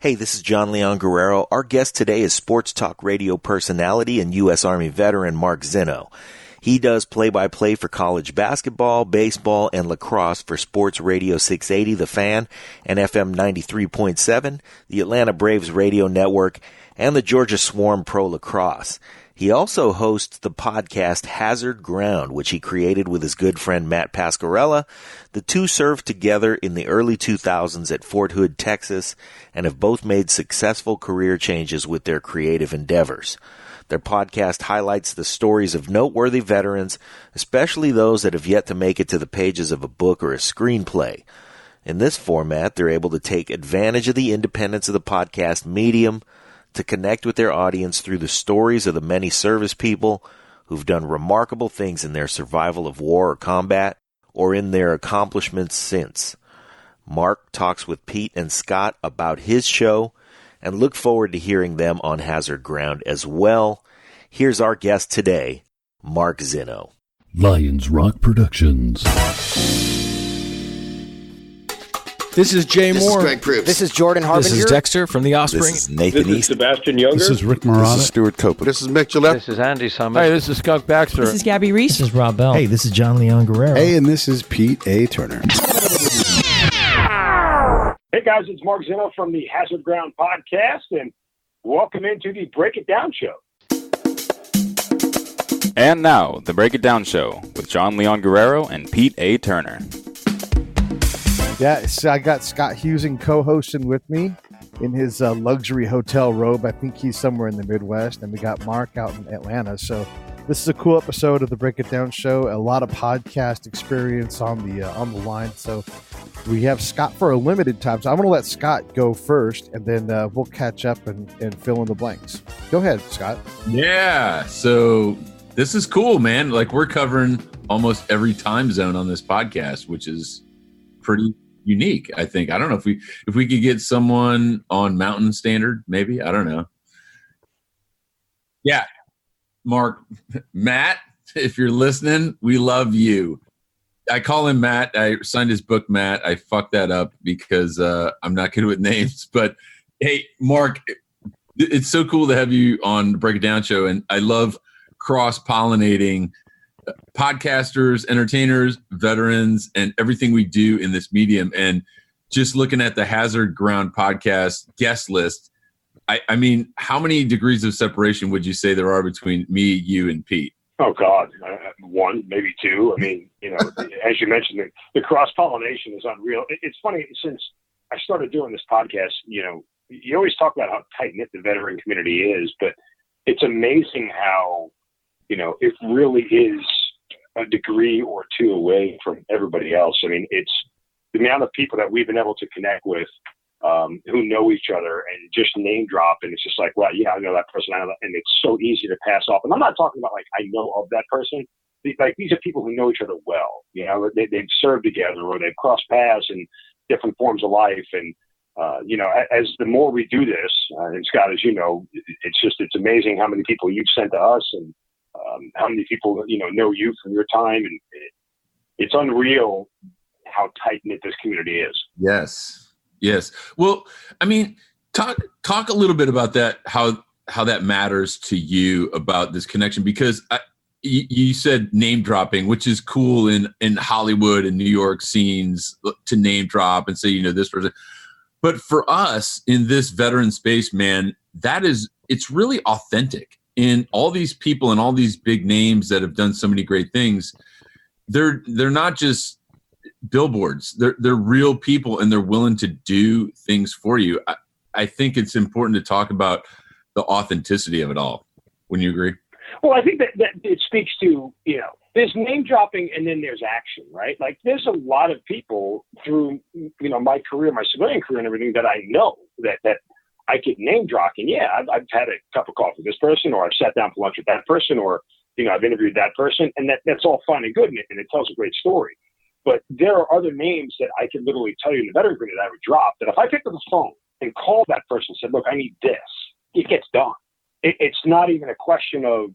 Hey, this is John Leon Guerrero. Our guest today is sports talk radio personality and U.S. Army veteran Mark Zinno. He does play-by-play for college basketball, baseball, and lacrosse for Sports Radio 680, The Fan, and FM 93.7, the Atlanta Braves Radio Network, and the Georgia Swarm Pro Lacrosse. He also hosts the podcast Hazard Ground, which he created with his good friend Matt Pascarella. The two served together in the early 2000s at Fort Hood, Texas, and have both made successful career changes with their creative endeavors. Their podcast highlights the stories of noteworthy veterans, especially those that have yet to make it to the pages of a book or a screenplay. In this format, they're able to take advantage of the independence of the podcast medium to connect with their audience through the stories of the many service people who've done remarkable things in their survival of war or combat, or in their accomplishments since. Mark talks with Pete and Scott about his show, and look forward to hearing them on Hazard Ground as well. Here's our guest today, Mark Zinno. Lions Rock Productions. This is Jay Moore. This is Greg Proops. This is Jordan Harbinger. This is Dexter from The Offspring. This is Nathan This is East. Sebastian Younger. This is Rick Marotta. This is Stuart Copeland. This is Mick Gillette. This is Andy Summers. Hey, this is Skunk Baxter. This is Gabby Reese. This is Rob Bell. Hey, this is John Leon Guerrero. Hey, and this is Pete A. Turner. Hey guys, it's Mark Zinno from the Hazard Ground podcast, and welcome into the Break It Down show. And now, the Break It Down show with John Leon Guerrero and Pete A. Turner. Yeah, so I got Scott Huesing co-hosting with me in his luxury hotel robe. I think he's somewhere in the Midwest, and we got Mark out in Atlanta. So this is a cool episode of the Break It Down show. A lot of podcast experience on the line. So we have Scott for a limited time. So I'm going to let Scott go first, and then we'll catch up and fill in the blanks. Go ahead, Scott. Yeah. So this is cool, man. Like, we're covering almost every time zone on this podcast, which is pretty unique, I think. I don't know if we could get someone on Mountain Standard, maybe. I don't know. Yeah. Mark, Matt, if you're listening, we love you. I call him Matt. I signed his book, Matt. I fucked that up because I'm not good with names. But hey, Mark, it's so cool to have you on the Break It Down show. And I love cross-pollinating podcasters, entertainers, veterans, and everything we do in this medium. And just looking at the Hazard Ground podcast guest list, I mean, how many degrees of separation would you say there are between me, you, and Pete? Oh God, one, maybe two. I mean, you know, as you mentioned, the cross-pollination is unreal. It's funny, since I started doing this podcast, you know, you always talk about how tight-knit the veteran community is, but it's amazing how, you know, it really is a degree or two away from everybody else. I mean, it's the amount of people that we've been able to connect with who know each other and just name drop. And it's just like, well, yeah, I know that person. I know that. And it's so easy to pass off. And I'm not talking about like, I know of that person. Like, these are people who know each other well. You know, they've served together or they've crossed paths in different forms of life. And, you know, as the more we do this, and Scott, as you know, it's amazing how many people you've sent to us and how many people, you know you from your time. And it's unreal how tight-knit this community is. Yes. Well, I mean, talk a little bit about that, how that matters to you about this connection, because you said name dropping, which is cool in Hollywood and New York scenes to name drop and say, you know, this person. But for us in this veteran space, man, it's really authentic. And all these people and all these big names that have done so many great things, they're not just billboards. They're real people, and they're willing to do things for you. I think it's important to talk about the authenticity of it all. Wouldn't you agree? Well, I think that it speaks to, you know, there's name dropping and then there's action, right? Like, there's a lot of people through, you know, my career, my civilian career and everything that I know that I could name drop. And yeah, I've had a cup of coffee with this person, or I've sat down for lunch with that person, or, you know, I've interviewed that person, and that's all fine and good. And it tells a great story. But there are other names that I could literally tell you in the veteran community that I would drop, that if I picked up the phone and called that person and said, look, I need this, it gets done. It's not even a question of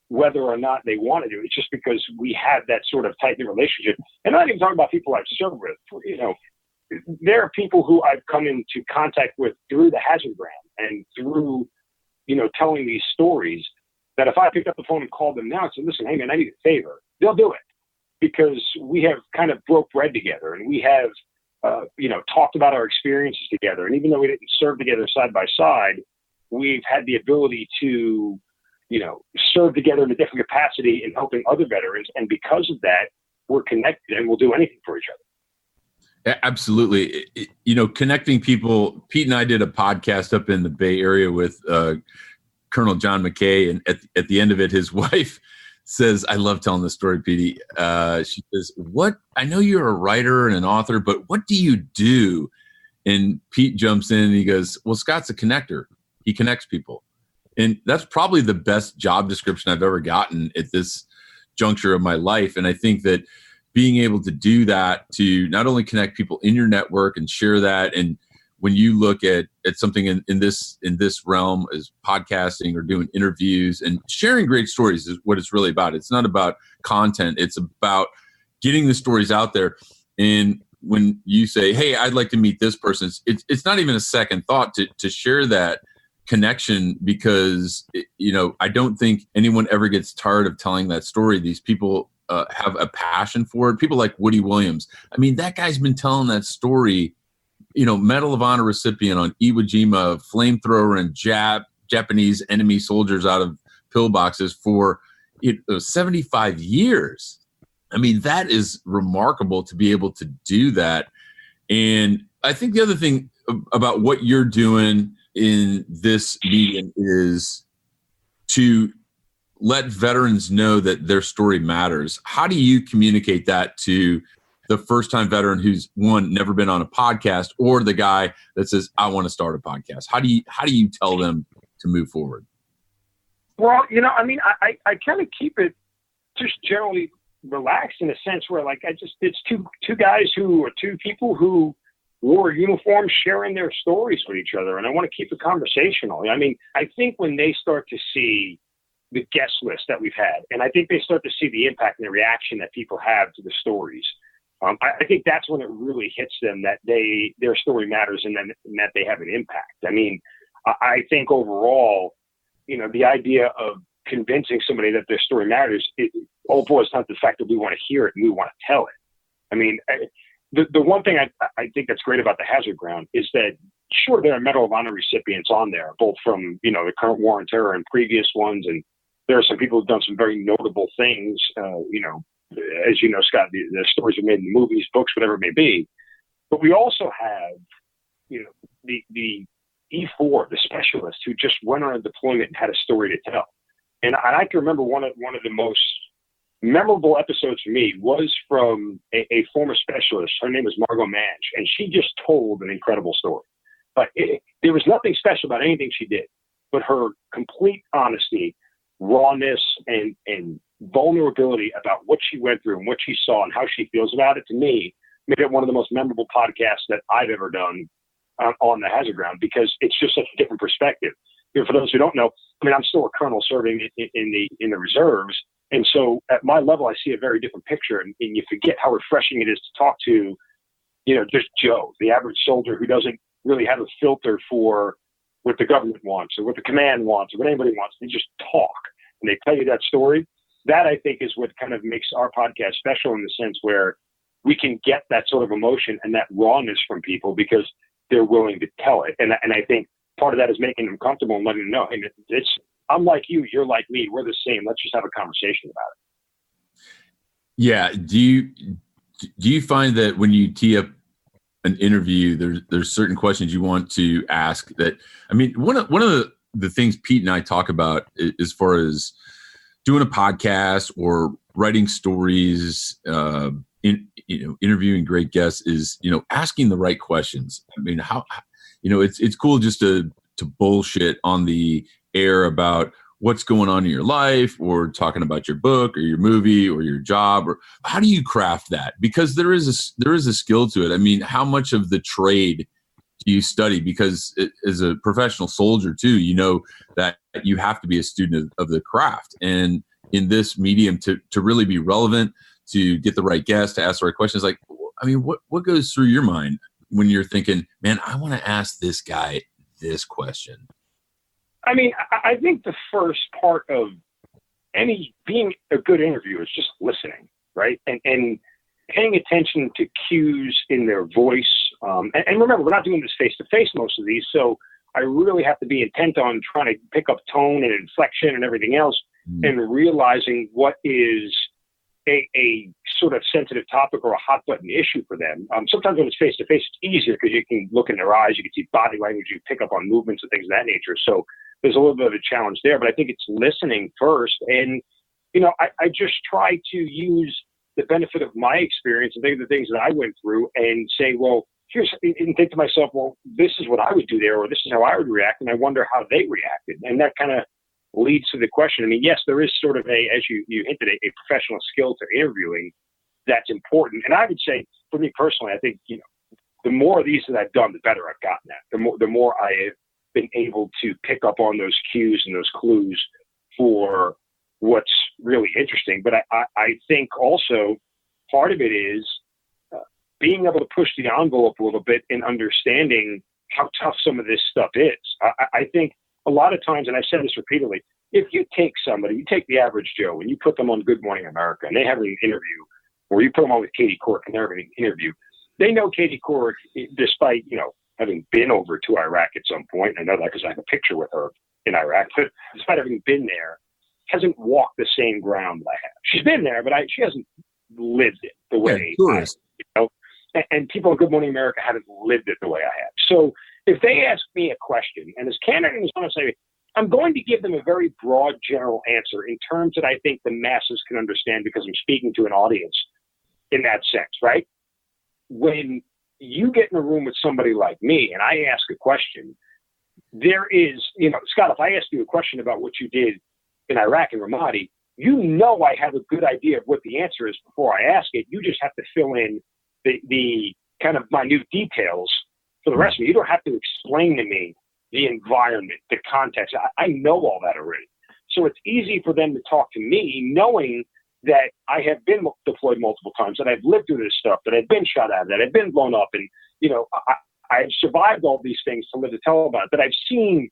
whether or not they want to do it. It's just because we have that sort of tight-knit relationship. And I'm not even talking about people I've served with. You know, there are people who I've come into contact with through the Hazardgram and through, telling these stories, that if I picked up the phone and called them now and said, listen, hey man, I need a favor, they'll do it, because we have kind of broke bread together, and we have, talked about our experiences together. And even though we didn't serve together side by side, we've had the ability to, serve together in a different capacity in helping other veterans. And because of that, we're connected and we'll do anything for each other. Absolutely. Connecting people. Pete and I did a podcast up in the Bay Area with Colonel John McKay. And at the end of it, his wife says, I love telling this story, Petey. She says, I know you're a writer and an author, but what do you do? And Pete jumps in and he goes, well, Scott's a connector. He connects people. And that's probably the best job description I've ever gotten at this juncture of my life. And I think that being able to do that, to not only connect people in your network and share that, and when you look at something in this realm as podcasting or doing interviews and sharing great stories is what it's really about. It's not about content. It's about getting the stories out there. And when you say, hey, I'd like to meet this person, it's not even a second thought to share that connection, because, I don't think anyone ever gets tired of telling that story. These people have a passion for it. People like Woody Williams. I mean, that guy's been telling that story, Medal of Honor recipient on Iwo Jima, flamethrower and Japanese enemy soldiers out of pillboxes for 75 years. I mean, that is remarkable to be able to do that. And I think the other thing about what you're doing in this medium is to let veterans know that their story matters. How do you communicate that to the first-time veteran who's, one, never been on a podcast, or the guy that says, I want to start a podcast? How do you tell them to move forward? Well, I kind of keep it just generally relaxed in a sense where, it's two guys or two people who wore uniforms sharing their stories with each other. And I want to keep it conversational. I mean, I think when they start to see the guest list that we've had, and I think they start to see the impact and the reaction that people have to the stories, I think that's when it really hits them that their story matters and that they have an impact. I mean, I think overall, the idea of convincing somebody that their story matters, it all boils down to the fact that we want to hear it and we want to tell it. I mean, the one thing I think that's great about the Hazard Ground is that, sure, there are Medal of Honor recipients on there, both from, the current war on terror and previous ones. And there are some people who've done some very notable things, as you know, Scott, the stories are made in movies, books, whatever it may be. But we also have, the E4, the specialist who just went on a deployment and had a story to tell. And I can remember one of the most memorable episodes for me was from a former specialist. Her name was Margot Mange, and she just told an incredible story. But there was nothing special about anything she did, but her complete honesty, rawness, and vulnerability about what she went through and what she saw and how she feels about it, to me, made it one of the most memorable podcasts that I've ever done on the Hazard Ground, because it's just such a different perspective. For those who don't know, I mean, I'm still a colonel serving in the reserves. And so at my level, I see a very different picture, and you forget how refreshing it is to talk to, just Joe, the average soldier who doesn't really have a filter for what the government wants or what the command wants or what anybody wants. They just talk and they tell you that story. That, I think, is what kind of makes our podcast special, in the sense where we can get that sort of emotion and that rawness from people because they're willing to tell it. And I think part of that is making them comfortable and letting them know, hey, I'm like you, you're like me, we're the same. Let's just have a conversation about it. Yeah. Do you find that when you tee up an interview, there's certain questions you want to ask that, I mean, one of the things Pete and I talk about as far as doing a podcast or writing stories, interviewing great guests is, asking the right questions. I mean, it's cool just to bullshit on the air about what's going on in your life, or talking about your book or your movie or your job, or how do you craft that? Because there is a skill to it. I mean, how much of the trade do you study? Because as a professional soldier too, that you have to be a student of the craft. And in this medium, to really be relevant, to get the right guest, to ask the right questions, like, I mean, what goes through your mind when you're thinking, man, I want to ask this guy this question? I mean, I think the first part of being a good interviewer is just listening, right? And paying attention to cues in their voice. And remember, we're not doing this face-to-face most of these, so I really have to be intent on trying to pick up tone and inflection and everything else, and realizing what is a sort of sensitive topic or a hot button issue for them. Sometimes when it's face to face, it's easier because you can look in their eyes, you can see body language, you pick up on movements and things of that nature. So there's a little bit of a challenge there, but I think it's listening first. And, I just try to use the benefit of my experience and think of the things that I went through and say, well, and think to myself, well, this is what I would do there, or this is how I would react. And I wonder how they reacted. And that kind of leads to the question. I mean, yes, there is sort of as you hinted, a professional skill to interviewing that's important. And I would say, for me personally, I think, the more of these that I've done, the better I've gotten at. The more I have been able to pick up on those cues and those clues for what's really interesting. But I think also part of it is being able to push the envelope a little bit and understanding how tough some of this stuff is. I think a lot of times, and I've said this repeatedly, if you take the average Joe and you put them on Good Morning America and they have an interview, or you put them on with Katie Couric and they're having an interview, they know Katie Couric, despite, having been over to Iraq at some point, and I know that because I have a picture with her in Iraq, but despite having been there, hasn't walked the same ground that I have. She's been there, but she hasn't lived it the way and people in Good Morning America haven't lived it the way I have. So if they ask me a question, and as candid as I want to say, I'm going to give them a very broad, general answer in terms that I think the masses can understand because I'm speaking to an audience in that sense, right? When you get in a room with somebody like me and I ask a question, there is, Scott, if I ask you a question about what you did in Iraq and Ramadi, I have a good idea of what the answer is before I ask it. You just have to fill in the kind of minute details for the rest of me. You don't have to explain to me the environment, the context. I know all that already. So it's easy for them to talk to me knowing that I have been deployed multiple times, that I've lived through this stuff, that I've been shot at, that I've been blown up. And, I've survived all these things to live to tell about it, that I've seen,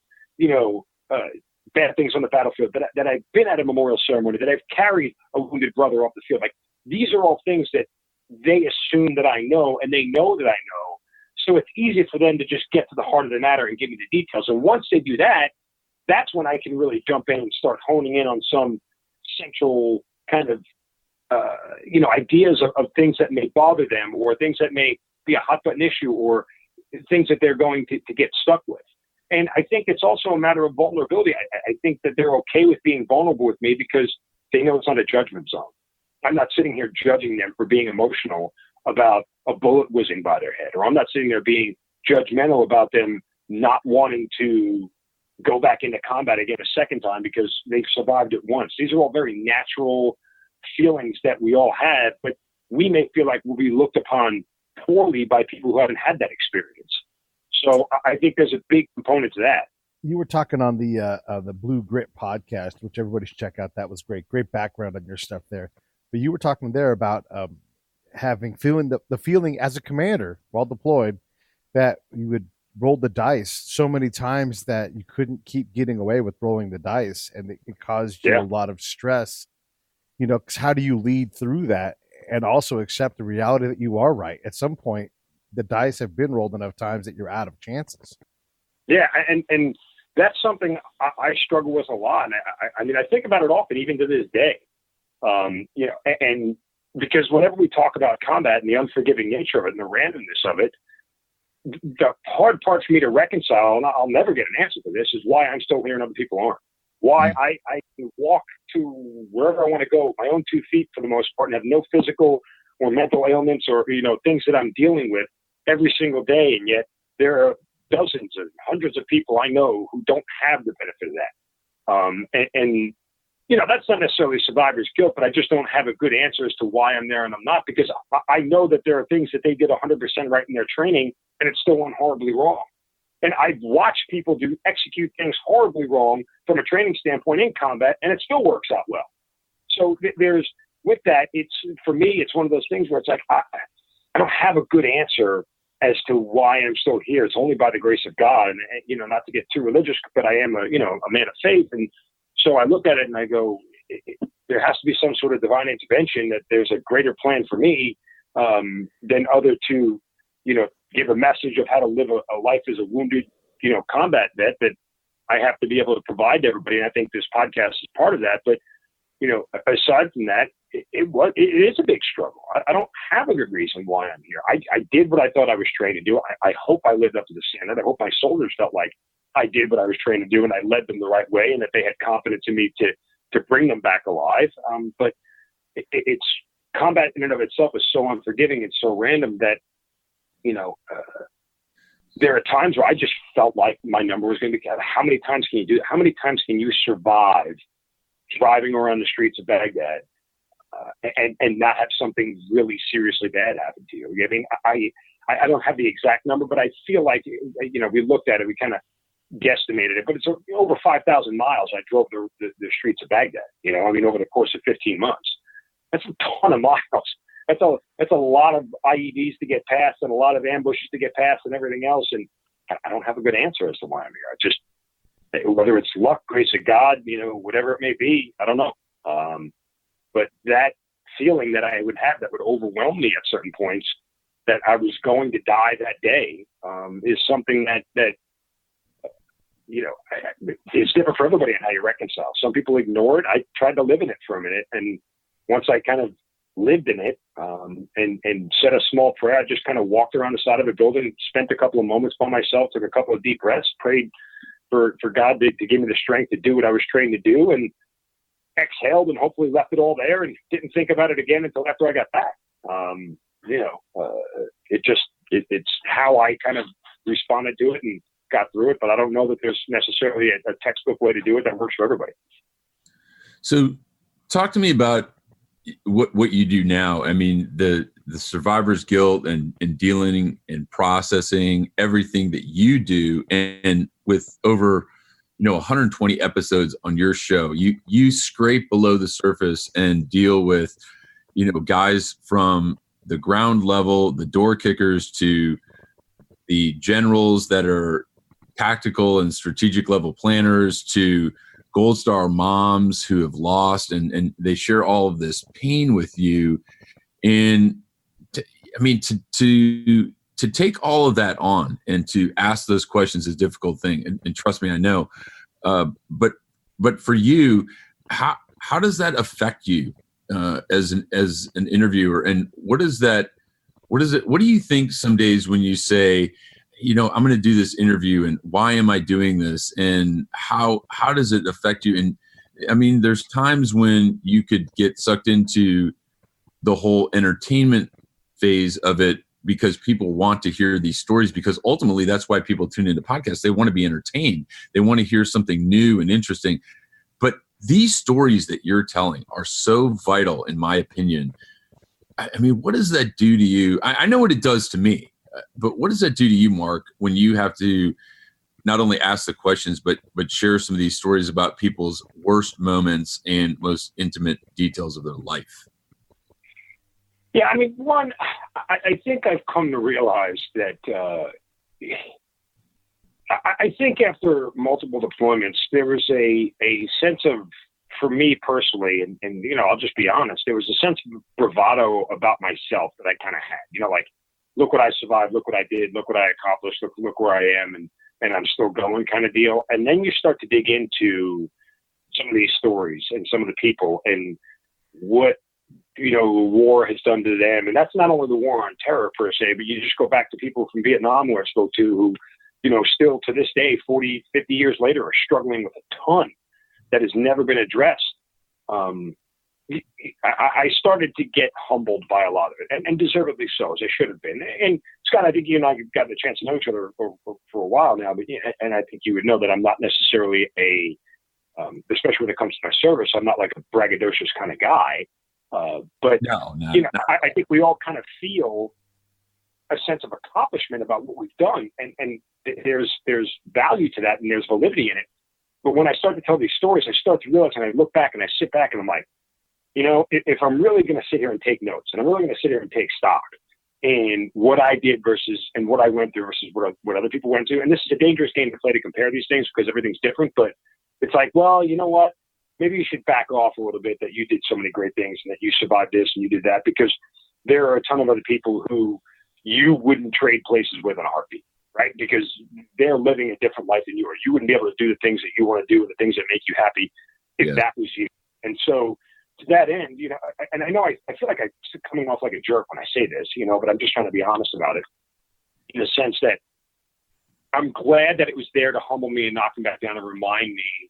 bad things on the battlefield, that I've been at a memorial ceremony, that I've carried a wounded brother off the field. Like, these are all things that they assume that I know, and they know that I know. So it's easy for them to just get to the heart of the matter and give me the details. And once they do that, that's when I can really jump in and start honing in on some central kind of, ideas of things that may bother them, or things that may be a hot button issue, or things that they're going to get stuck with. And I think it's also a matter of vulnerability. I think that they're okay with being vulnerable with me because they know it's not a judgment zone. I'm not sitting here judging them for being emotional about a bullet whizzing by their head, or I'm not sitting there being judgmental about them not wanting to go back into combat again a second time because they've survived it once. These are all very natural feelings that we all have, but we may feel like we'll be looked upon poorly by people who haven't had that experience. So I think there's a big component to that. You were talking on the Blue Grit podcast, which everybody should check out. That was great. Great background on your stuff there. But you were talking there about feeling the feeling as a commander while deployed that you would roll the dice so many times that you couldn't keep getting away with rolling the dice, and it caused you a lot of stress. 'Cause how do you lead through that and also accept the reality that you are right? At some point, the dice have been rolled enough times that you're out of chances. Yeah, and that's something I struggle with a lot. And I mean, I think about it often, even to this day. And because whenever we talk about combat and the unforgiving nature of it and the randomness of it, the hard part for me to reconcile, and I'll never get an answer for this, is why I'm still here and other people aren't. Why I can walk to wherever I want to go with my own 2 feet for the most part and have no physical or mental ailments or, things that I'm dealing with every single day. And yet there are dozens and hundreds of people I know who don't have the benefit of that. And that's not necessarily survivor's guilt, but I just don't have a good answer as to why I'm there and I'm not, because I know that there are things that they did 100% right in their training and it still went horribly wrong. And I've watched people execute things horribly wrong from a training standpoint in combat, and it still works out well. So with that, for me, it's one of those things where it's like, I don't have a good answer as to why I'm still here. It's only by the grace of God. And, not to get too religious, but I am a man of faith. And so I look at it and I go, there has to be some sort of divine intervention, that there's a greater plan for me than other to, give a message of how to live a life as a wounded, combat vet, that I have to be able to provide to everybody. And I think this podcast is part of that. But, aside from that, it is a big struggle. I don't have a good reason why I'm here. I did what I thought I was trained to do. I hope I lived up to the standard. I hope my soldiers felt like I did what I was trained to do and I led them the right way, and that they had confidence in me to bring them back alive. But it's combat in and of itself is so unforgiving and so random that, there are times where I just felt like my number was going to be, how many times can you do that? How many times can you survive driving around the streets of Baghdad and not have something really seriously bad happen to you? I mean, I don't have the exact number, but I feel like, we looked at it, we kind of guesstimated it, but it's over 5,000 miles I drove the streets of Baghdad, over the course of 15 months. That's a ton of miles. That's a lot of IEDs to get past and a lot of ambushes to get past and everything else. And I don't have a good answer as to why I'm here. I just, whether it's luck, grace of God, whatever it may be, I don't know. But that feeling that I would have that would overwhelm me at certain points, that I was going to die that day, is something that it's different for everybody and how you reconcile. Some people ignore it. I tried to live in it for a minute. And once I kind of lived in it and said a small prayer, I just kind of walked around the side of a building, spent a couple of moments by myself, took a couple of deep breaths, prayed for God to give me the strength to do what I was trained to do, and exhaled and hopefully left it all there and didn't think about it again until after I got back. It's how I kind of responded to it and got through it, but I don't know that there's necessarily a textbook way to do it that works for everybody. So talk to me about what you do now. I mean, the survivor's guilt and dealing and processing everything that you do, and with over 120 episodes on your show, you scrape below the surface and deal with guys from the ground level, the door kickers, to the generals that are tactical and strategic level planners, to Gold Star moms who have lost, and they share all of this pain with you. And to take all of that on and to ask those questions is a difficult thing. And trust me, I know. But for you, how does that affect you as an interviewer? And what do you think some days when you say, I'm going to do this interview, and why am I doing this? And how does it affect you? And I mean, there's times when you could get sucked into the whole entertainment phase of it because people want to hear these stories, because ultimately that's why people tune into podcasts. They want to be entertained. They want to hear something new and interesting. But these stories that you're telling are so vital, in my opinion. I mean, what does that do to you? I know what it does to me. But what does that do to you, Mark, when you have to not only ask the questions, but share some of these stories about people's worst moments and most intimate details of their life? Yeah, I mean, one, I think I've come to realize that I think after multiple deployments, there was a sense of, for me personally, and I'll just be honest, there was a sense of bravado about myself that I kind of had, like, look what I survived, look what I did, look what I accomplished, look where I am, and I'm still going kind of deal. And then you start to dig into some of these stories and some of the people and what, the war has done to them. And that's not only the war on terror per se, but you just go back to people from Vietnam who I spoke to who, still to this day, 40, 50 years later, are struggling with a ton that has never been addressed. I started to get humbled by a lot of it, and deservedly so, as I should have been. And Scott, I think you and I have gotten a chance to know each other for a while now, and I think you would know that I'm not necessarily especially when it comes to my service, I'm not like a braggadocious kind of guy. But no. I think we all kind of feel a sense of accomplishment about what we've done, and there's value to that, and there's validity in it. But when I start to tell these stories, I start to realize, and I look back and I sit back and I'm like, if I'm really going to sit here and take notes, and I'm really going to sit here and take stock, in what I did and what I went through versus what other people went through. And this is a dangerous game to play to compare these things because everything's different. But it's like, well, you know what? Maybe you should back off a little bit that you did so many great things and that you survived this and you did that, because there are a ton of other people who you wouldn't trade places with in a heartbeat, right? Because they're living a different life than you are. You wouldn't be able to do the things that you want to do and the things that make you happy if that was you. And so to that end, you know, and I know I feel like I'm coming off like a jerk when I say this, you know, but I'm just trying to be honest about it in the sense that I'm glad that it was there to humble me and knock me back down and remind me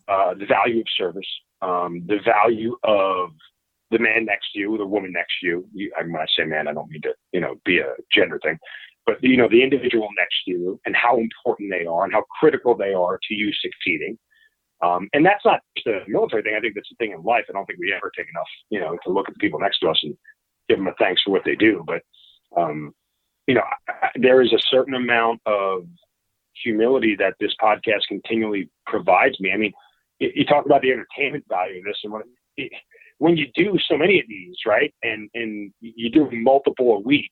the value of service, the value of the man next to you, the woman next to you. When I say man, I don't mean to, you know, be a gender thing, but, you know, the individual next to you and how important they are and how critical they are to you succeeding. And that's not just a military thing. I think that's a thing in life. I don't think we ever take enough, you know, to look at the people next to us and give them a thanks for what they do. But, you know, there is a certain amount of humility that this podcast continually provides me. I mean, you talk about the entertainment value of this, and when you do so many of these, right, and you do multiple a week,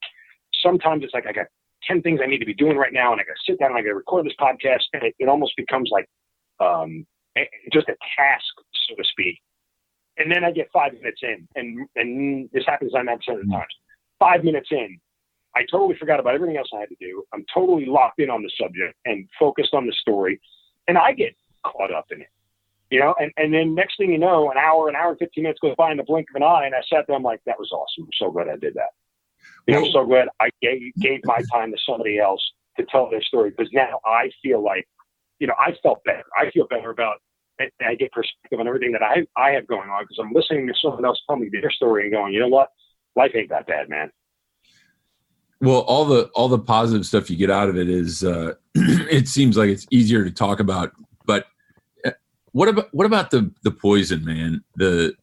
sometimes it's like I got 10 things I need to be doing right now, and I got to sit down and I got to record this podcast, and it almost becomes like just a task, so to speak. And then I get 5 minutes in, and this happens 9% of the times. 5 minutes in, I totally forgot about everything else I had to do. I'm totally locked in on the subject and focused on the story, and I get caught up in it. You know, and then next thing you know, an hour and 15 minutes goes by in the blink of an eye, and I sat there, I'm like, that was awesome. I'm so glad I did that. You know, I'm so glad I gave my time to somebody else to tell their story, because now I feel like, you know, I felt better. I feel better about, and I get perspective on everything that I have going on, because I'm listening to someone else tell me their story and going, you know what, life ain't that bad, man. Well, all the positive stuff you get out of it is, it seems like it's easier to talk about, but what about the poison, man? The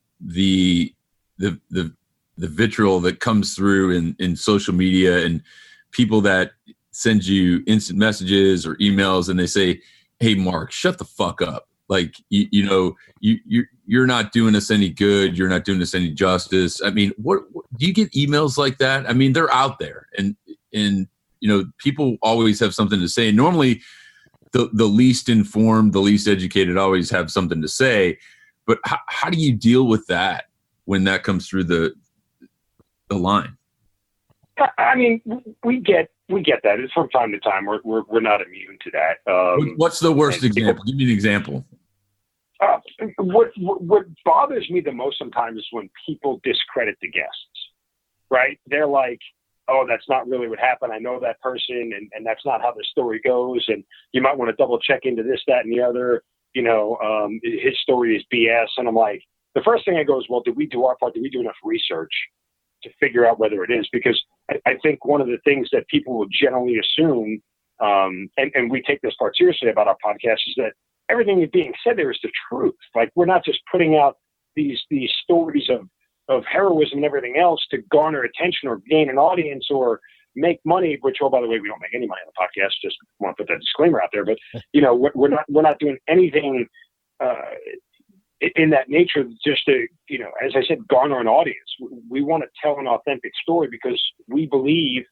vitriol that comes through in social media, and people that send you instant messages or emails and they say, "Hey, Mark, shut the fuck up. Like, you're not doing us any good. You're not doing us any justice." I mean, what do you get emails like that? I mean, they're out there, and you know, people always have something to say. Normally, the least informed, the least educated always have something to say. But how do you deal with that when that comes through the line? I mean, we get that. It's from time to time. We're not immune to that. What's the worst example? Give me an example. What bothers me the most sometimes is when people discredit the guests, right? They're like, oh, that's not really what happened. I know that person, and that's not how the story goes. And you might want to double check into this, that, and the other. You know, his story is BS. And I'm like, the first thing I go is, well, did we do our part? Did we do enough research to figure out whether it is? Because I think one of the things that people will generally assume, and we take this part seriously about our podcast, is that everything that's being said there is the truth. Like, we're not just putting out these stories of heroism and everything else to garner attention or gain an audience or make money, which, oh, by the way, we don't make any money on the podcast. Just want to put that disclaimer out there. But, you know, we're not doing anything in that nature just to, you know, as I said, garner an audience. We want to tell an authentic story because we believe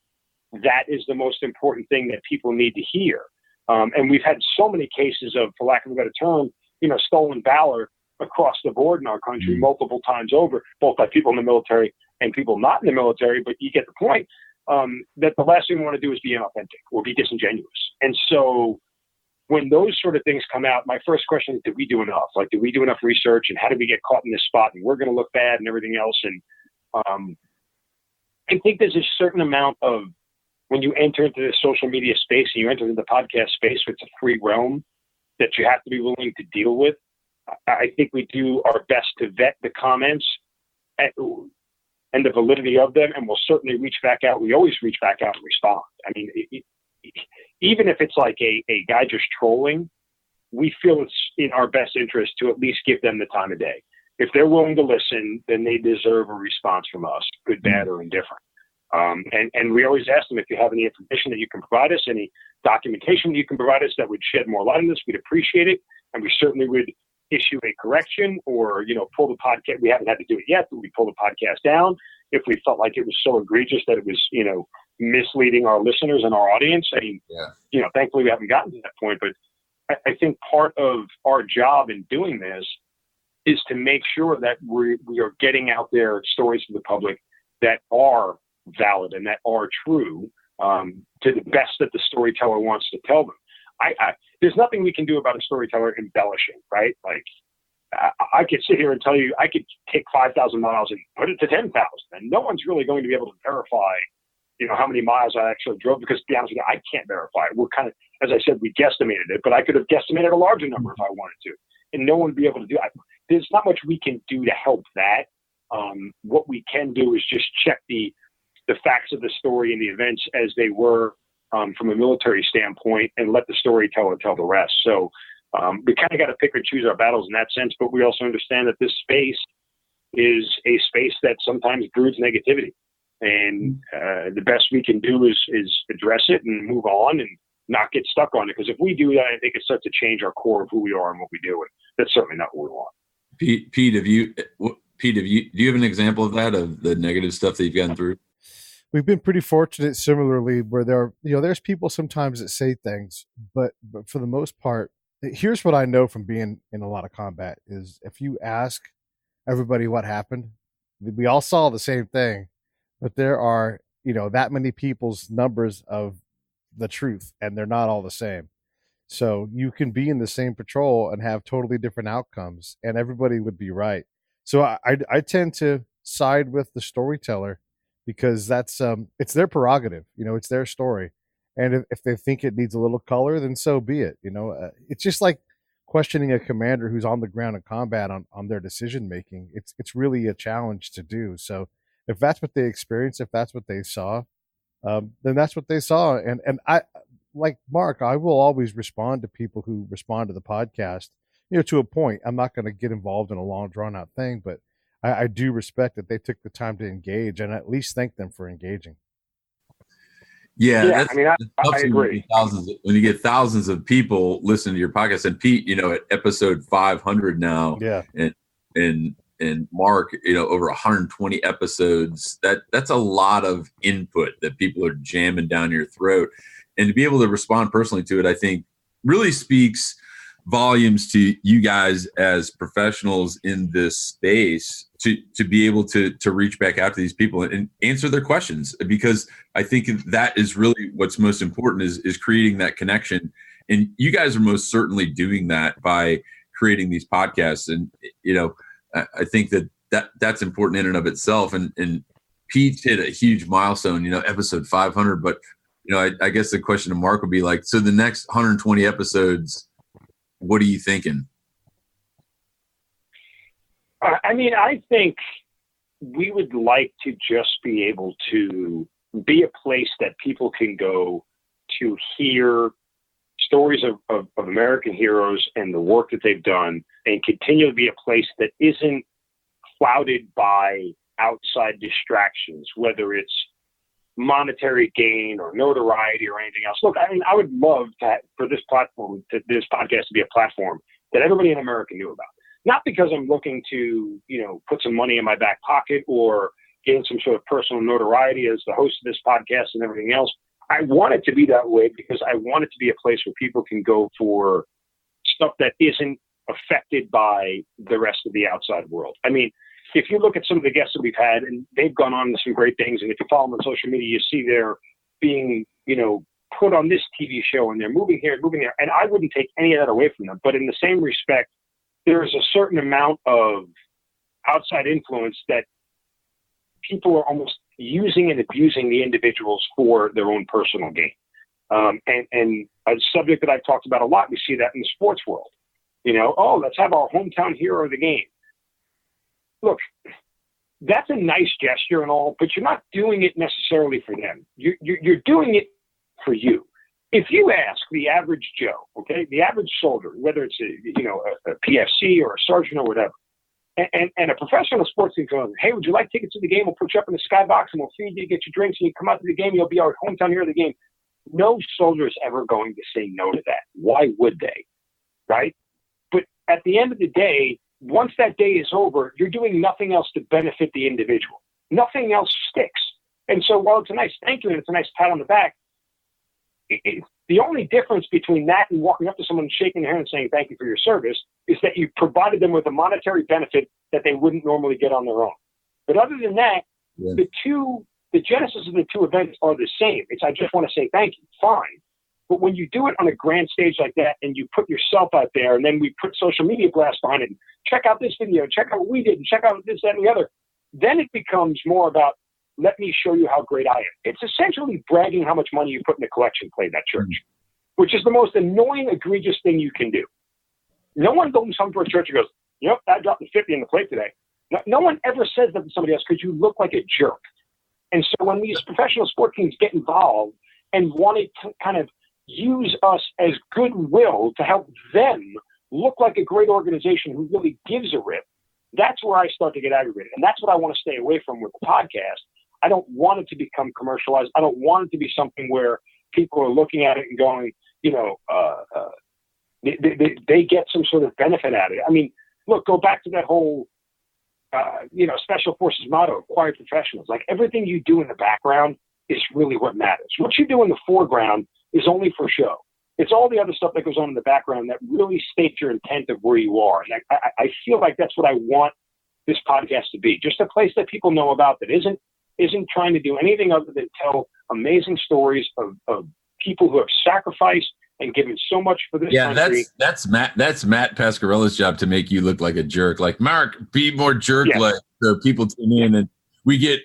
that is the most important thing that people need to hear. And we've had so many cases of, for lack of a better term, you know, stolen valor across the board in our country multiple times over, both by people in the military and people not in the military. But you get the point, that the last thing we want to do is be inauthentic or be disingenuous. And so when those sort of things come out, my first question is, did we do enough? Like, did we do enough research, and how did we get caught in this spot and we're going to look bad and everything else? And I think there's a certain amount of, when you enter into the social media space and you enter into the podcast space, it's a free realm that you have to be willing to deal with. I think we do our best to vet the comments and the validity of them, and we'll certainly reach back out. We always reach back out and respond. I mean, even if it's like a guy just trolling, we feel it's in our best interest to at least give them the time of day. If they're willing to listen, then they deserve a response from us, good, bad, or indifferent. And we always ask them, if you have any information that you can provide us, any documentation that you can provide us that would shed more light on this, we'd appreciate it. And we certainly would issue a correction or, you know, pull the podcast. We haven't had to do it yet, but we pull the podcast down if we felt like it was so egregious that it was, misleading our listeners and our audience. I mean, thankfully we haven't gotten to that point, but I think part of our job in doing this is to make sure that we are getting out there stories to the public that are valid and that are true, to the best that the storyteller wants to tell them. There's nothing we can do about a storyteller embellishing, right? Like, I could sit here and tell you, I could take 5,000 miles and put it to 10,000, and no one's really going to be able to verify, how many miles I actually drove, because to be honest with you, I can't verify it. We're kind of, as I said, we guesstimated it, but I could have guesstimated a larger number if I wanted to, and no one would be able to do it. There's not much we can do to help that. What we can do is just check the facts of the story and the events as they were, from a military standpoint, and let the storyteller tell the rest. So we kind of got to pick and choose our battles in that sense, but we also understand that this space is a space that sometimes broods negativity. And the best we can do is address it and move on and not get stuck on it. Because if we do that, I think it starts to change our core of who we are and what we do. And that's certainly not what we want. Pete, do you have an example of that, of the negative stuff that you've gotten through? We've been pretty fortunate similarly where there's people sometimes that say things, but for the most part, here's what I know from being in a lot of combat is if you ask everybody what happened, we all saw the same thing, but there are, that many people's numbers of the truth, and they're not all the same. So you can be in the same patrol and have totally different outcomes, and everybody would be right. So I tend to side with the storyteller, because that's it's their prerogative, it's their story, and if they think it needs a little color, then so be it. It's just like questioning a commander who's on the ground in combat on their decision making. It's really a challenge to do. So if that's what they experienced, if that's what they saw, then that's what they saw. And I, like Mark, I will always respond to people who respond to the podcast, to a point. I'm not going to get involved in a long drawn out thing, but I do respect that they took the time to engage, and at least thank them for engaging. Yeah, I agree. When you get thousands of people listening to your podcast, and Pete, at episode 500 now, and Mark, over 120 episodes, that's a lot of input that people are jamming down your throat. And to be able to respond personally to it, I think really speaks volumes to you guys as professionals in this space to be able to reach back out to these people and answer their questions, because I think that is really what's most important is creating that connection. And you guys are most certainly doing that by creating these podcasts. And, I think that's important in and of itself. And Pete hit a huge milestone, episode 500, but I guess the question to Mark would be like, so the next 120 episodes, what are you thinking? I think we would like to just be able to be a place that people can go to hear stories of American heroes and the work that they've done, and continue to be a place that isn't clouded by outside distractions, whether it's monetary gain or notoriety or anything else. Look, I would love for this platform, this podcast to be a platform that everybody in America knew about. Not because I'm looking to, put some money in my back pocket or gain some sort of personal notoriety as the host of this podcast and everything else. I want it to be that way because I want it to be a place where people can go for stuff that isn't affected by the rest of the outside world. If you look at some of the guests that we've had, and they've gone on to some great things, and if you follow them on social media, you see they're being, put on this TV show, and they're moving here, moving there. And I wouldn't take any of that away from them. But in the same respect, there is a certain amount of outside influence that people are almost using and abusing the individuals for their own personal gain. And a subject that I've talked about a lot, we see that in the sports world. Let's have our hometown hero of the game. Look, that's a nice gesture and all, but you're not doing it necessarily for them. You're doing it for you. If you ask the average Joe, okay, the average soldier, whether it's a PFC or a sergeant or whatever, and a professional sports team goes, hey, would you like tickets to the game? We'll put you up in the skybox and we'll feed you, get your drinks, and you come out to the game, you'll be our hometown hero of the game. No soldier is ever going to say no to that. Why would they? Right? But at the end of the day, once that day is over, you're doing nothing else to benefit the individual. nothing else sticks. And so while it's a nice thank you and it's a nice pat on the back, the only difference between that and walking up to someone and shaking their hand and saying thank you for your service is that you provided them with a monetary benefit that they wouldn't normally get on their own. But other than that, the genesis of the two events are the same. It's, I just want to say thank you. Fine. But when you do it on a grand stage like that and you put yourself out there and then we put social media blasts behind it, and check out this video, check out what we did, and check out this, that, and the other, then it becomes more about, let me show you how great I am. It's essentially bragging how much money you put in the collection plate in that church, which is the most annoying, egregious thing you can do. No one goes home for a church and goes, yep, I dropped the 50 in the plate today. No one ever says that to somebody else because you look like a jerk. And so when these professional sport teams get involved and want to kind of use us as goodwill to help them look like a great organization who really gives a rip, that's where I start to get aggravated. And that's what I want to stay away from with the podcast. I don't want it to become commercialized. I don't want it to be something where people are looking at it and going, they get some sort of benefit out of it. I mean, look, go back to that whole, Special Forces motto, quiet professionals. Like, everything you do in the background is really what matters. What you do in the foreground is only for show. It's all the other stuff that goes on in the background that really states your intent of where you are. And I feel like that's what I want this podcast to be. Just a place that people know about that isn't trying to do anything other than tell amazing stories of people who have sacrificed and given so much for this country. That's Matt Pascarella's job to make you look like a jerk. Like, Mark, be more jerk-like, so people tune in, and we get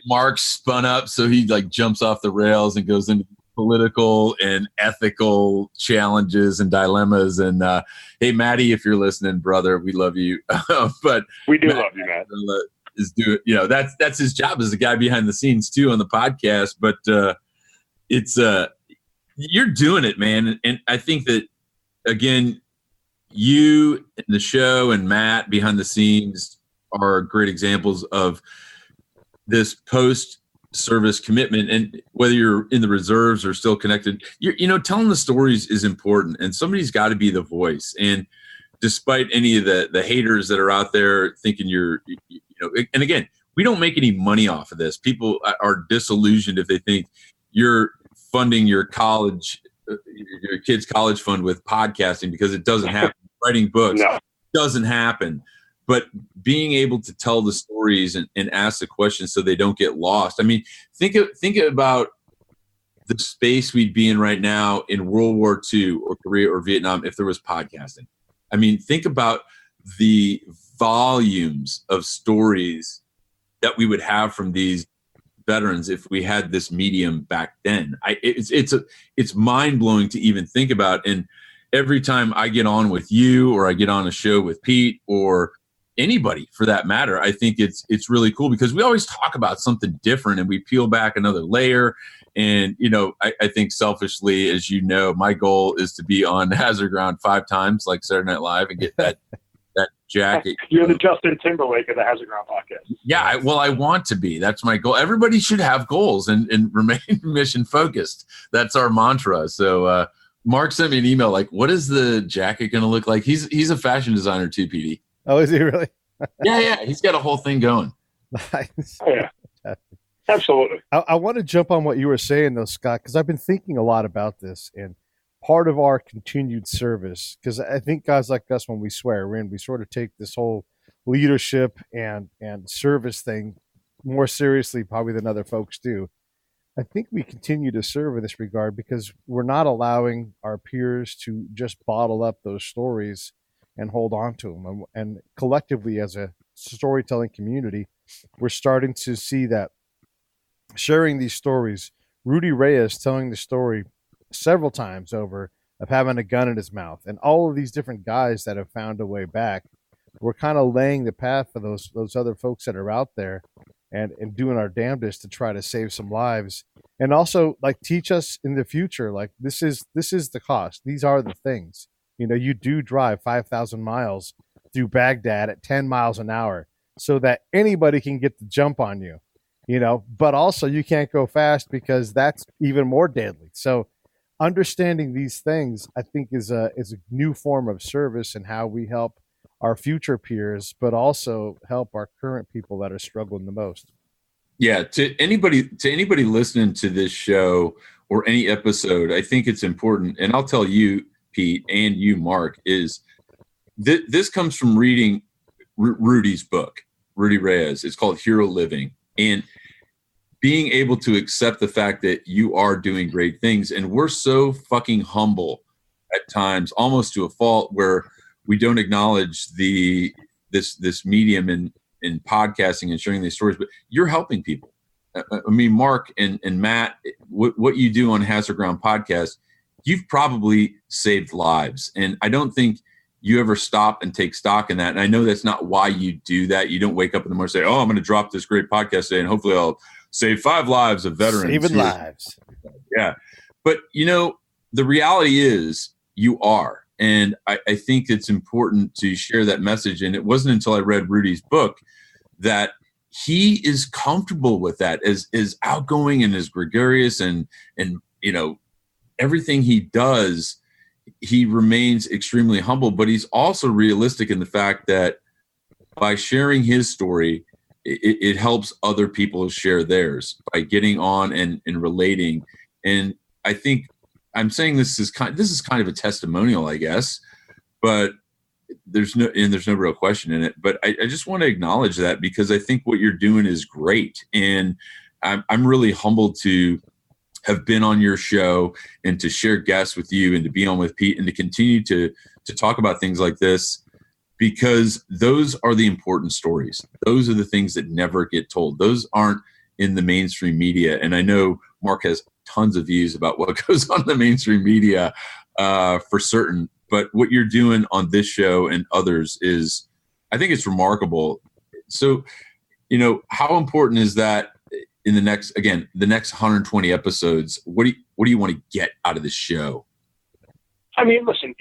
Mark spun up so he like jumps off the rails and goes into political and ethical challenges and dilemmas. And hey, Matty, if you're listening, brother, we love you. But we do love you, Matt. That's his job as a guy behind the scenes too on the podcast. But it's you're doing it, man. And I think that, again, you and the show and Matt behind the scenes are great examples of this post-service commitment. And whether you're in the reserves or still connected, telling the stories is important, and somebody's got to be the voice. And despite any of the haters that are out there thinking and again, we don't make any money off of this. People are disillusioned if they think you're funding your kid's college fund with podcasting, because it doesn't happen. Writing books doesn't happen. But being able to tell the stories and ask the questions so they don't get lost. I mean, think about the space we'd be in right now in World War II or Korea or Vietnam if there was podcasting. I mean, think about the volumes of stories that we would have from these veterans if we had this medium back then. It's mind-blowing to even think about. And every time I get on with you or I get on a show with Pete or anybody for that matter, I think it's really cool because we always talk about something different and we peel back another layer. And, I think selfishly, as you know, my goal is to be on Hazard Ground 5 times like Saturday Night Live and get that jacket. You're the Justin Timberlake of the Hazard Ground podcast. Yeah, I want to be. That's my goal. Everybody should have goals and remain mission focused. That's our mantra. So Mark sent me an email like, what is the jacket going to look like? He's a fashion designer too, PD. Oh, is he really? Yeah. He's got a whole thing going. Nice. Oh, yeah. Absolutely. I want to jump on what you were saying, though, Scott, because I've been thinking a lot about this. And part of our continued service, because I think guys like us, when we swear in, we sort of take this whole leadership and service thing more seriously probably than other folks do. I think we continue to serve in this regard because we're not allowing our peers to just bottle up those stories and hold on to them. And collectively, as a storytelling community, we're starting to see that sharing these stories, Rudy Reyes telling the story several times over of having a gun in his mouth, and all of these different guys that have found a way back, we're kind of laying the path for those other folks that are out there and doing our damnedest to try to save some lives, and also like teach us in the future, like this is the cost. These are the things. You do drive 5,000 miles through Baghdad at 10 miles an hour so that anybody can get the jump on you, but also you can't go fast because that's even more deadly. So understanding these things, I think, is a new form of service and how we help our future peers, but also help our current people that are struggling the most. Yeah, to anybody listening to this show or any episode, I think it's important, and I'll tell you, Pete, and you, Mark, is this comes from reading Rudy's book, Rudy Reyes. It's called Hero Living, and being able to accept the fact that you are doing great things. And we're so fucking humble at times, almost to a fault, where we don't acknowledge this medium in podcasting and sharing these stories, but you're helping people. I mean, Mark and Matt, what you do on Hazard Ground Podcast, you've probably saved lives. And I don't think you ever stop and take stock in that. And I know that's not why you do that. You don't wake up in the morning and say, oh, I'm going to drop this great podcast today, and hopefully I'll save 5 lives of veterans. Saving lives. Yeah. But, the reality is you are. And I think it's important to share that message. And it wasn't until I read Rudy's book that he is comfortable with that, as outgoing and as gregarious and everything he does, he remains extremely humble, but he's also realistic in the fact that by sharing his story, it helps other people share theirs by getting on and relating. And I think I'm saying this is kind of a testimonial, I guess, but there's no real question in it. But I just want to acknowledge that, because I think what you're doing is great. And I'm really humbled to have been on your show and to share guests with you and to be on with Pete and to continue to talk about things like this, because those are the important stories. Those are the things that never get told. Those aren't in the mainstream media. And I know Mark has tons of views about what goes on in the mainstream media for certain. But what you're doing on this show and others is, I think it's remarkable. So, how important is that in the next 120 episodes? What do you want to get out of this show? I mean, listen,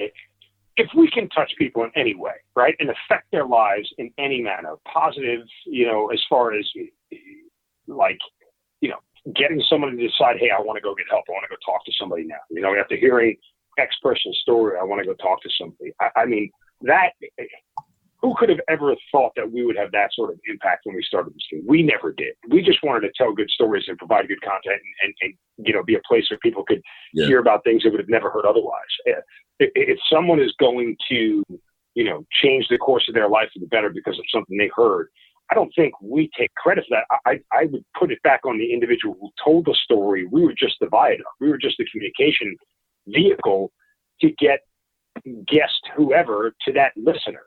if we can touch people in any way, right, and affect their lives in any manner, positive, as far as getting someone to decide, hey, I want to go get help. I want to go talk to somebody now. After hearing X person's story, I want to go talk to somebody. I mean, that, who could have ever thought that we would have that sort of impact when we started this thing? We never did. We just wanted to tell good stories and provide good content and be a place where people could hear about things they would have never heard otherwise. If someone is going to, change the course of their life for the better because of something they heard, I don't think we take credit for that. I would put it back on the individual who told the story. We were just the viaduct. We were just the communication vehicle to get guest whoever to that listener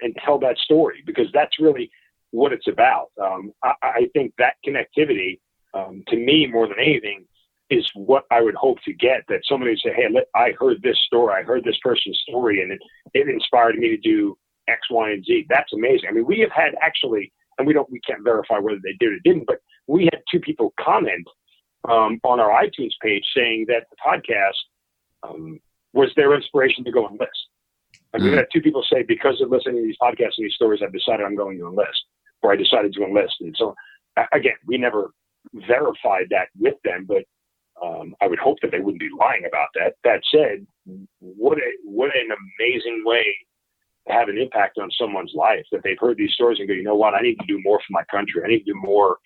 and tell that story, because that's really what it's about. I think that connectivity, to me, more than anything, is what I would hope to get, that somebody would say, hey, I heard this story. I heard this person's story, and it inspired me to do X, Y, and Z. That's amazing. I mean, we have had actually, and we can't verify whether they did or didn't, but we had 2 people comment on our iTunes page saying that the podcast was their inspiration to go enlist. And we had 2 people say, because of listening to these podcasts and these stories, I've decided I'm going to enlist, or I decided to enlist. And so, again, we never verified that with them, but I would hope that they wouldn't be lying about that. That said, what an amazing way to have an impact on someone's life, that they've heard these stories and go, you know what, I need to do more for my country. I need to do more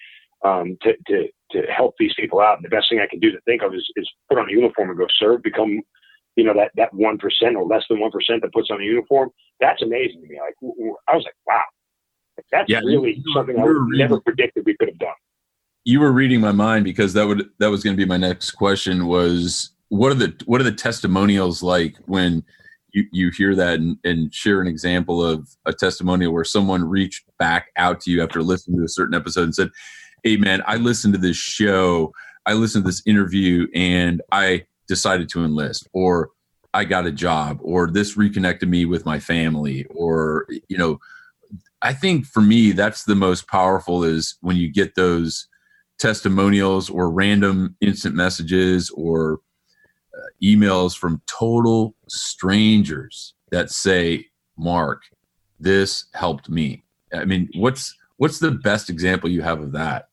to help these people out. And the best thing I can do to think of is put on a uniform and go serve, become, that 1% or less than 1% that puts on a uniform. That's amazing to me. I was like, wow, that's really something I would never predicted we could have done. You were reading my mind, because that was going to be my next question, was what are the testimonials like when you hear that and share an example of a testimonial where someone reached back out to you after listening to a certain episode and said, hey man, I listened to this show, I listened to this interview, and I decided to enlist, or I got a job, or this reconnected me with my family, or, I think for me, that's the most powerful, is when you get those testimonials or random instant messages or emails from total strangers that say, Mark, this helped me. I mean, what's the best example you have of that?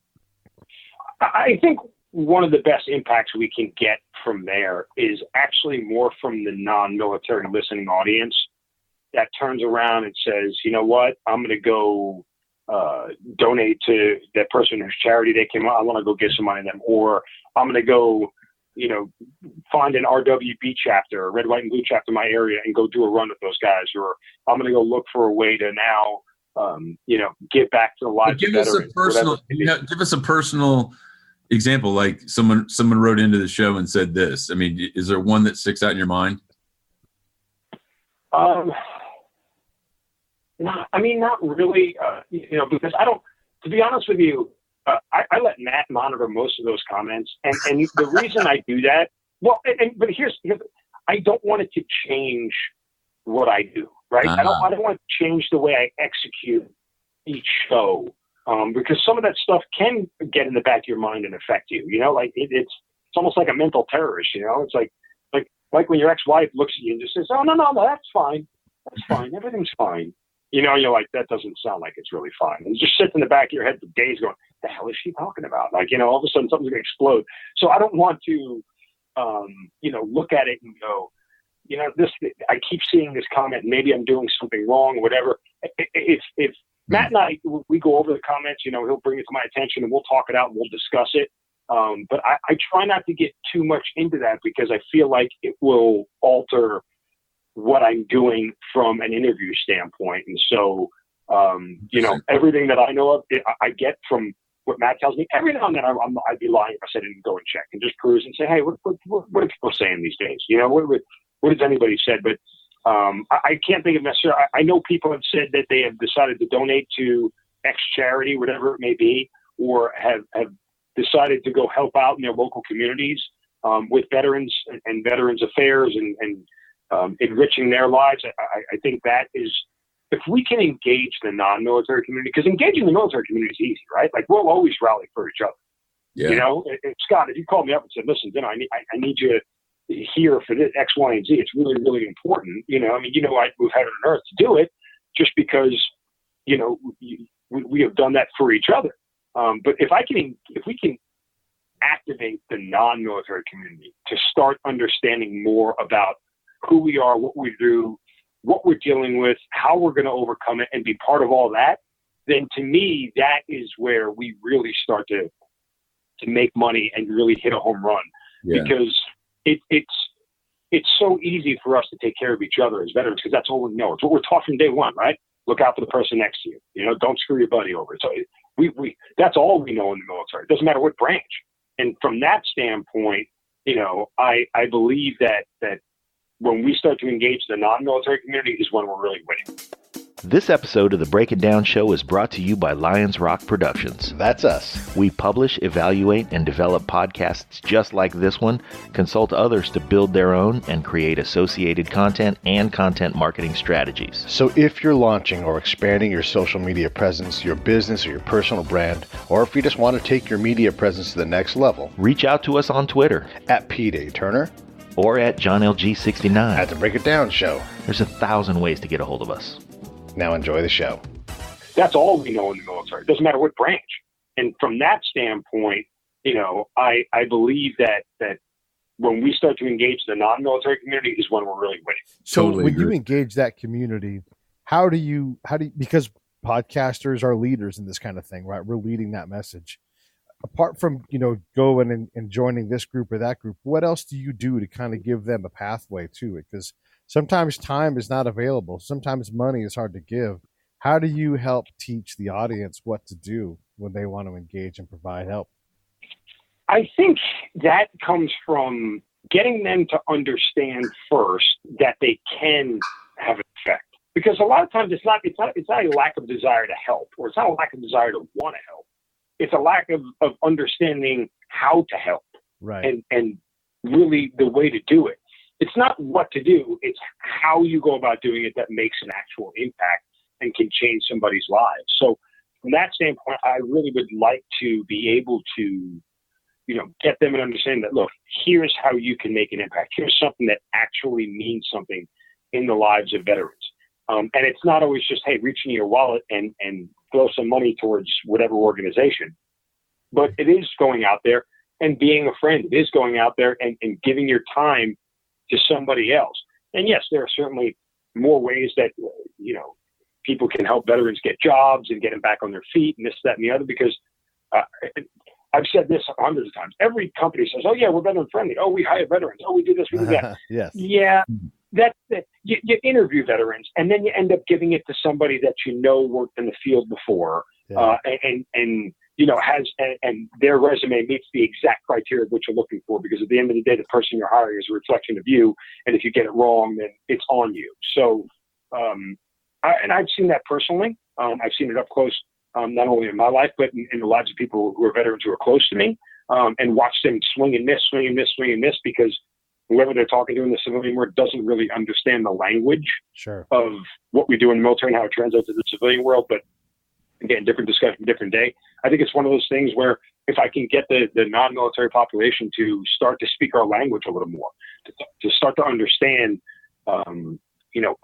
I think one of the best impacts we can get from there is actually more from the non-military listening audience that turns around and says, you know what, I'm going to go donate to that person whose charity they came out. I want to go give some money to them, or I'm going to go, find an RWB chapter, red, white, and blue chapter in my area and go do a run with those guys, or I'm going to go look for a way to now, give back to the lives of veterans. Give us a personal example. Like someone wrote into the show and said this. I mean, is there one that sticks out in your mind? Not really, because I don't, to be honest with you, I let Matt monitor most of those comments. And the reason I do that, but here's, I don't want it to change what I do, right? I don't want to change the way I execute each show, because some of that stuff can get in the back of your mind and affect you, it's almost like a mental terrorist, it's like when your ex-wife looks at you and just says, oh, no, that's fine. That's fine. Everything's fine. You're like, that doesn't sound like it's really fine. And it just sits in the back of your head for days going, the hell is she talking about? All of a sudden something's going to explode. So I don't want to, look at it and go, I keep seeing this comment, maybe I'm doing something wrong or whatever. If Matt and I, we go over the comments, he'll bring it to my attention and we'll talk it out and we'll discuss it. But I try not to get too much into that because I feel like it will alter what I'm doing from an interview standpoint. And so, everything that I know of, I get from what Matt tells me. Every now and then I'd be lying if I said I didn't go and check and just cruise and say, hey, what are people saying these days? What has anybody said? But I can't think of necessarily. I know people have said that they have decided to donate to X charity, whatever it may be, or have decided to go help out in their local communities with veterans and veterans affairs and enriching their lives. I think that is, if we can engage the non-military community, because engaging the military community is easy, right? Like we'll always rally for each other. Yeah. Scott, if you called me up and said, listen, I need you here for this X, Y, and Z, it's really, really important. I'd move heaven and earth to do it just because, we have done that for each other. But if we can activate the non-military community to start understanding more about who we are, what we do, what we're dealing with, how we're going to overcome it, and be part of all that, then to me, that is where we really start to make money and really hit a home run. Yeah. Because it's so easy for us to take care of each other as veterans because that's all we know. It's what we're taught from day one, right? Look out for the person next to you. Don't screw your buddy over. So we that's all we know in the military. It doesn't matter what branch. And from that standpoint, I believe that when we start to engage the non-military community is when we're really winning. This episode of the Break It Down Show is brought to you by Lions Rock Productions. That's us. We publish, evaluate, and develop podcasts just like this one, consult others to build their own, and create associated content and content marketing strategies. So if you're launching or expanding your social media presence, your business, or your personal brand, or if you just want to take your media presence to the next level, reach out to us on Twitter at Pete A. Turner or at JohnLG69 at the Break It Down Show. There's 1,000 ways to get a hold of us. Now enjoy the show. That's all we know in the military. It doesn't matter what branch. And from that standpoint, I believe that when we start to engage the non-military community is when we're really winning. So Totally when agree. you engage that community, how do you, because podcasters are leaders in this kind of thing, right? We're leading that message. Apart from, going and joining this group or that group, what else do you do to kind of give them a pathway to it? Because sometimes time is not available. Sometimes money is hard to give. How do you help teach the audience what to do when they want to engage and provide help? I think that comes from getting them to understand first that they can have an effect. Because a lot of times it's not a lack of desire to help, or it's not a lack of desire to want to help. It's a lack of understanding how to help, right? And really the way to do it. It's not what to do, it's how you go about doing it that makes an actual impact and can change somebody's lives. So from that standpoint, I really would like to be able to, get them an understanding that, look, here's how you can make an impact. Here's something that actually means something in the lives of veterans. And it's not always just, hey, reach in your wallet and throw some money towards whatever organization. But it is going out there and being a friend. It is going out there and giving your time to somebody else. And yes, there are certainly more ways that, people can help veterans get jobs and get them back on their feet and this, that, and the other, because I've said this hundreds of times. Every company says, oh, yeah, we're veteran friendly. Oh, we hire veterans. Oh, we do this, we do that. Yes. Yeah, you interview veterans, and then you end up giving it to somebody that worked in the field before, and has and their resume meets the exact criteria of what you're looking for, because at the end of the day, the person you're hiring is a reflection of you, and if you get it wrong, then it's on you. So, I've seen that personally. I've seen it up close, not only in my life, but in the lives of people who are veterans who are close to me, and watch them swing and miss, because whoever they're talking to in the civilian world doesn't really understand the language of what we do in the military and how it translates to the civilian world. But again, different discussion, different day. I think it's one of those things where if I can get the non-military population to start to speak our language a little more, to start to understand,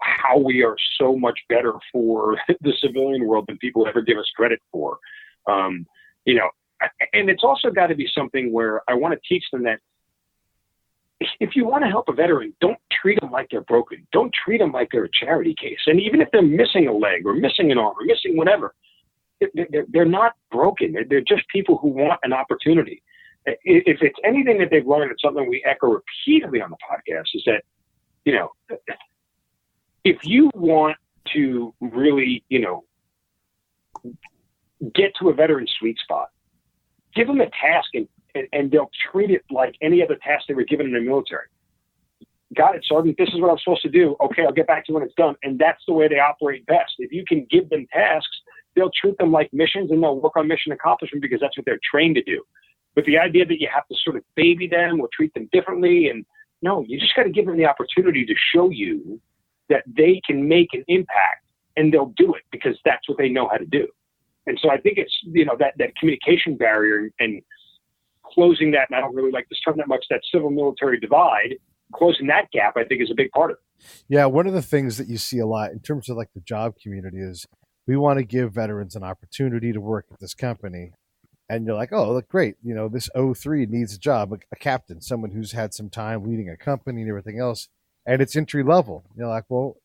how we are so much better for the civilian world than people ever give us credit for. And it's also got to be something where I want to teach them that if you want to help a veteran, don't treat them like they're broken. Don't treat them like they're a charity case. And even if they're missing a leg or missing an arm or missing whatever, they're not broken. They're just people who want an opportunity. If it's anything that they've learned, it's something we echo repeatedly on the podcast, is that, if you want to really, get to a veteran's sweet spot, give them a task and they'll treat it like any other task they were given in the military. Got it, Sergeant. This is what I'm supposed to do. Okay, I'll get back to you when it's done. And that's the way they operate best. If you can give them tasks, they'll treat them like missions, and they'll work on mission accomplishment because that's what they're trained to do. But the idea that you have to sort of baby them or treat them differently, and no, you just got to give them the opportunity to show you that they can make an impact, and they'll do it because that's what they know how to do. And so I think it's, that communication barrier and closing that, and I don't really like this term that much, that civil military divide, closing that gap, I think, is a big part of it. Yeah. One of the things that you see a lot in terms of like the job community is we want to give veterans an opportunity to work at this company. And you're like, oh, look, great. This 03 needs a job, a captain, someone who's had some time leading a company and everything else. And it's entry level. You're like, well,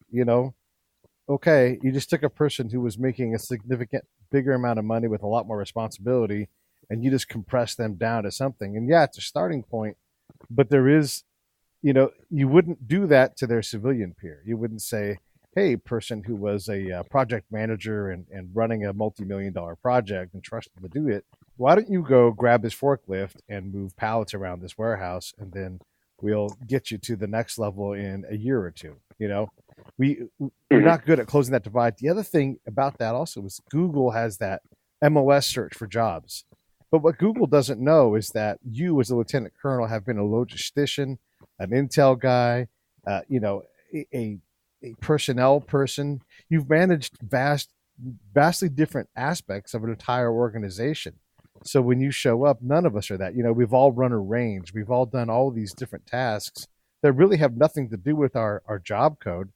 okay, you just took a person who was making a significant bigger amount of money with a lot more responsibility, and you just compress them down to something. And yeah, it's a starting point, but there is, you wouldn't do that to their civilian peer. You wouldn't say, hey, person who was a project manager and running a multi-million-dollar project and trusted to do it, why don't you go grab his forklift and move pallets around this warehouse, and then we'll get you to the next level in a year or two. We're not good at closing that divide. The other thing about that also is Google has that MOS search for jobs. But what Google doesn't know is that you as a lieutenant colonel have been a logistician, an intel guy, a personnel person. You've managed vastly different aspects of an entire organization. So when you show up, none of us are that. We've all run a range. We've all done all these different tasks that really have nothing to do with our job code.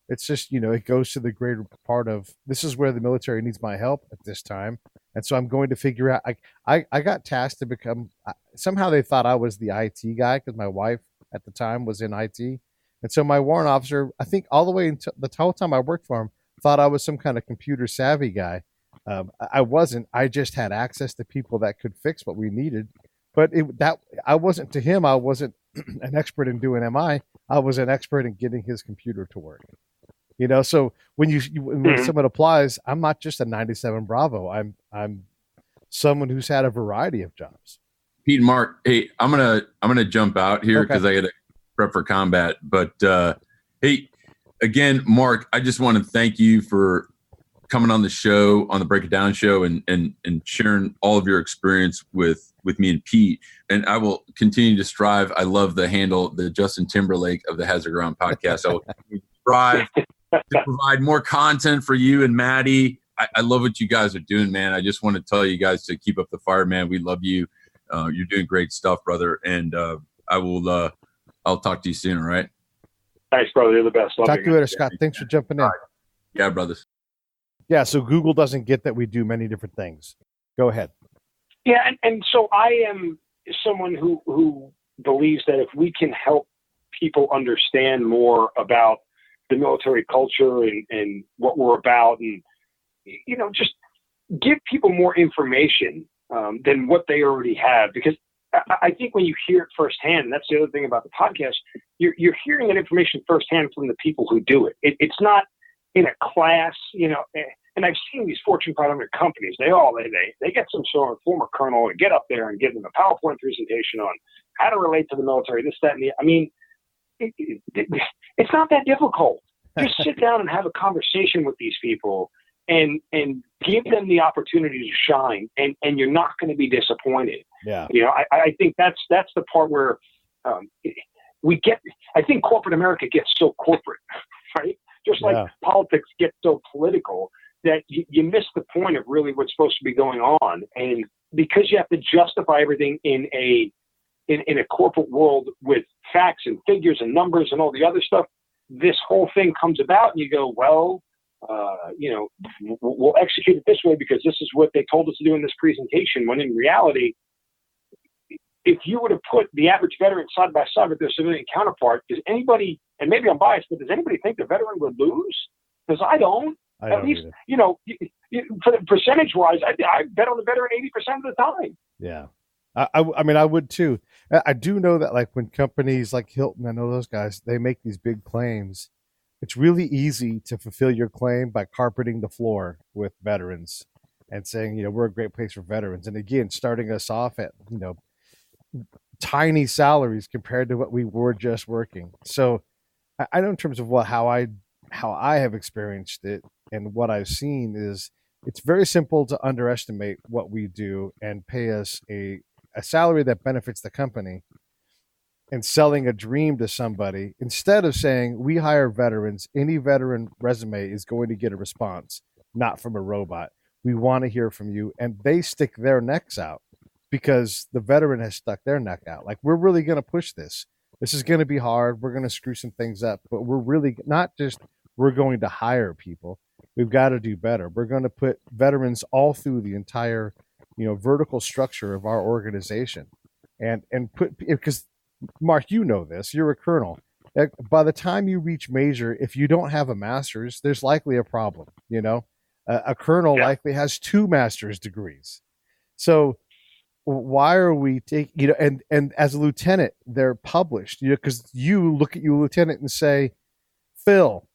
It's just, it goes to the greater part of, this is where the military needs my help at this time. And so I'm going to figure out, I got tasked to become, somehow they thought I was the IT guy because my wife at the time was in IT. And so my warrant officer, I think all the way until the whole time I worked for him, thought I was some kind of computer savvy guy. I wasn't. I just had access to people that could fix what we needed. But I wasn't, to him, I wasn't an expert in doing MI. I was an expert in getting his computer to work. So when when someone applies, I'm not just a 97 Bravo. I'm someone who's had a variety of jobs. Pete and Mark, hey, I'm gonna jump out here because I got to prep for combat. But hey, again, Mark, I just want to thank you for coming on the show, on the Break It Down show, and sharing all of your experience with me and Pete. And I will continue to strive. I love the handle, the Justin Timberlake of the Hazard Ground podcast. I will strive to provide more content for you and Maddie. I love what you guys are doing, man. I just want to tell you guys to keep up the fire, man. We love you. You're doing great stuff, brother. And I'll talk to you soon. All right. Thanks, brother. You're the best. Talk to you later, Scott. Thanks for jumping in. Right. Yeah, brothers. Yeah. So Google doesn't get that we do many different things. Go ahead. Yeah. And so I am someone who believes that if we can help people understand more about the military culture and what we're about, and just give people more information than what they already have. Because I think when you hear it firsthand, and that's the other thing about the podcast, you're hearing that information firsthand from the people who do it. It's not in a class, and I've seen these Fortune 500 companies, they get some sort of former colonel and get up there and give them a PowerPoint presentation on how to relate to the military, this, that, and the, I mean, it's not that difficult. Just sit down and have a conversation with these people and give them the opportunity to shine, and you're not going to be disappointed. Yeah. I think that's the part where I think corporate America gets so corporate, right? Just like politics gets so political that you miss the point of really what's supposed to be going on. And because you have to justify everything in a corporate world with facts and figures and numbers and all the other stuff, this whole thing comes about, and you go, well, we'll execute it this way because this is what they told us to do in this presentation. When in reality, if you were to put the average veteran side by side with their civilian counterpart, does anybody, and maybe I'm biased, but does anybody think the veteran would lose? Because I don't. At least, percentage-wise, I bet on the veteran 80% of the time. Yeah. I mean, I would too. I do know that, like, when companies like Hilton, I know those guys, they make these big claims. It's really easy to fulfill your claim by carpeting the floor with veterans and saying, we're a great place for veterans. And again, starting us off at, tiny salaries compared to what we were just working. So I know in terms of how I have experienced it and what I've seen is it's very simple to underestimate what we do and pay us a salary that benefits the company and selling a dream to somebody instead of saying we hire veterans. Any veteran resume is going to get a response, not from a robot. We want to hear from you. And they stick their necks out because the veteran has stuck their neck out. Like, we're really going to push this. This is going to be hard. We're going to screw some things up, but we're really not just, we're going to hire people. We've got to do better. We're going to put veterans all through the entire, vertical structure of our organization and put, because Mark, this, you're a colonel. By the time you reach major, if you don't have a master's, there's likely a problem. A colonel likely has 2 master's degrees. So why are we taking, and as a lieutenant, they're published, because you look at your lieutenant and say, Phil,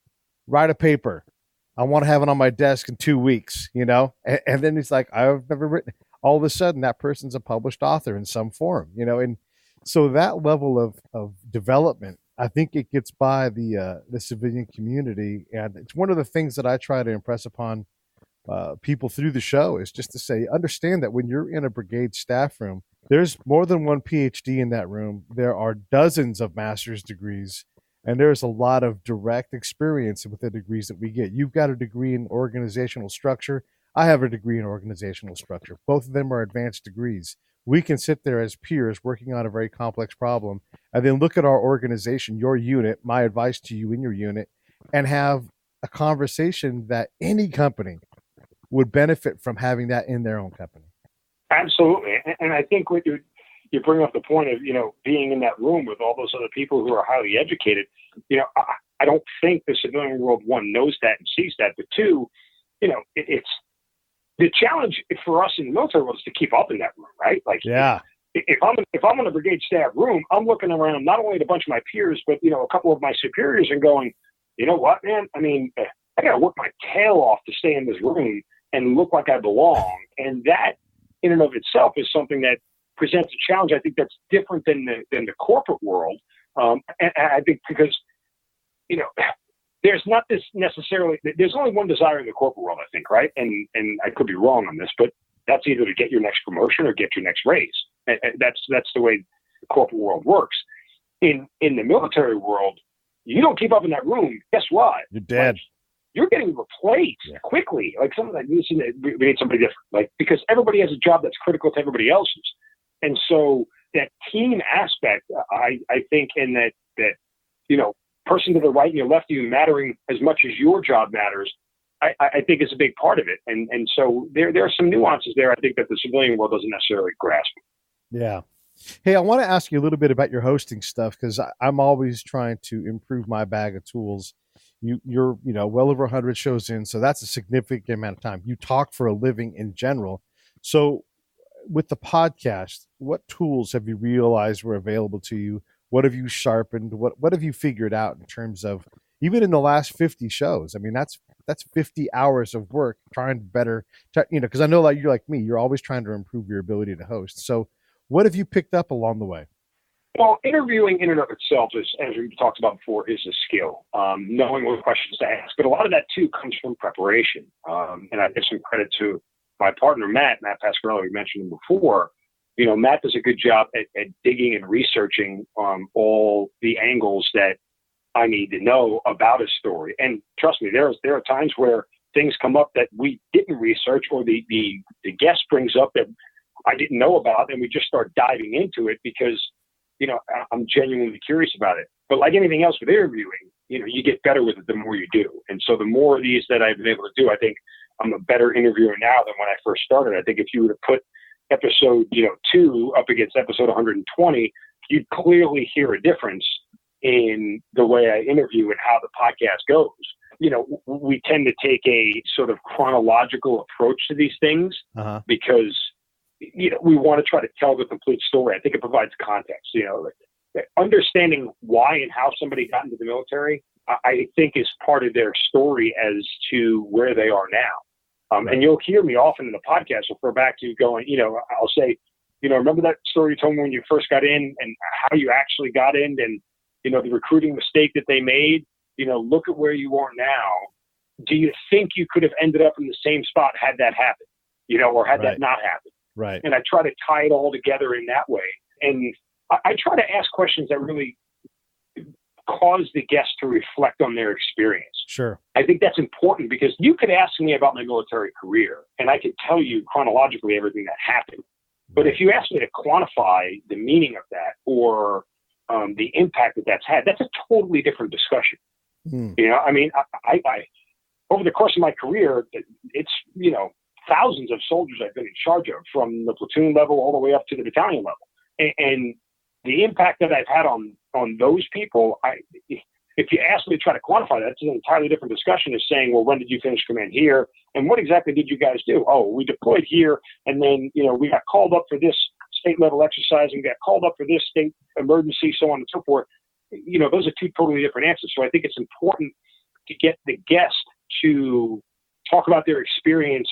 write a paper. I want to have it on my desk in 2 weeks, and then he's like, I've never written. All of a sudden, that person's a published author in some form, and so that level of development, I think it gets by the civilian community. And it's one of the things that I try to impress upon people through the show is just to say, understand that when you're in a brigade staff room, there's more than one PhD in that room. There are dozens of master's degrees, and there's a lot of direct experience with the degrees that we get. You've got a degree in organizational structure. I have a degree in organizational structure. Both of them are advanced degrees. We can sit there as peers working on a very complex problem and then look at our organization, your unit, my advice to you in your unit, and have a conversation that any company would benefit from having that in their own company. Absolutely. And I think what you bring up the point of, being in that room with all those other people who are highly educated, I don't think the civilian world, one, knows that and sees that, but two, it's the challenge for us in the military world is to keep up in that room, right? Like, if I'm in a brigade staff room, I'm looking around not only at a bunch of my peers, but a couple of my superiors and going, you know what, man? I mean, I got to work my tail off to stay in this room and look like I belong. And that, in and of itself, is something that presents a challenge. I think that's different than the corporate world, and I think because there's not this necessarily. There's only one desire in the corporate world, I think, right? And I could be wrong on this, but that's either to get your next promotion or get your next raise. And that's the way the corporate world works. In the military world, you don't keep up in that room. Guess what? You're dead. You're getting replaced quickly. Like we need somebody different. Like, because everybody has a job that's critical to everybody else's, and so that team aspect, I think, and that person to the right and your left of you mattering as much as your job matters, I think is a big part of it. And so there are some nuances there, I think, that the civilian world doesn't necessarily grasp. Yeah. Hey, I want to ask you a little bit about your hosting stuff, because I'm always trying to improve my bag of tools. You're well over 100 shows in, so that's a significant amount of time. You talk for a living in general. So with the podcast, what tools have you realized were available to you? What have you sharpened? What have you figured out in terms of, even in the last 50 shows? I mean, that's 50 hours of work trying to better, because I know, like, you're like me, you're always trying to improve your ability to host. So what have you picked up along the way? Well, interviewing in and of itself is, as we talked about before, is a skill. Knowing what questions to ask, but a lot of that too comes from preparation. And I give some credit to my partner, Matt Pascarella. We mentioned him before. Matt does a good job at digging and researching all the angles that I need to know about a story. And trust me, there are times where things come up that we didn't research, or the guest brings up that I didn't know about, and we just start diving into it because I'm genuinely curious about it. But like anything else with interviewing, you get better with it the more you do. And so the more of these that I've been able to do, I think I'm a better interviewer now than when I first started. I think if you were to put episode 2 up against episode 120, you'd clearly hear a difference in the way I interview and how the podcast goes. We tend to take a sort of chronological approach to these things because we want to try to tell the complete story. I think it provides context. Understanding why and how somebody got into the military, I think, is part of their story as to where they are now. And you'll hear me often in the podcast refer back to going, I'll say, remember that story you told me when you first got in and how you actually got in, and, the recruiting mistake that they made. Look at where you are now. Do you think you could have ended up in the same spot had that happened, or had that not happened? Right. And I try to tie it all together in that way. And I try to ask questions that really cause the guest to reflect on their experience. Sure. I think that's important because you could ask me about my military career and I could tell you chronologically everything that happened. But if you ask me to quantify the meaning of that or the impact that that's had, that's a totally different discussion. I over the course of my career, it's, thousands of soldiers I've been in charge of, from the platoon level all the way up to the battalion level. And the impact that I've had on those people, if you ask me to try to quantify that, it's an entirely different discussion as saying, well, when did you finish command here? And what exactly did you guys do? Oh, we deployed here. And then, we got called up for this state level exercise and we got called up for this state emergency, so on and so forth. Those are two totally different answers. So I think it's important to get the guest to talk about their experience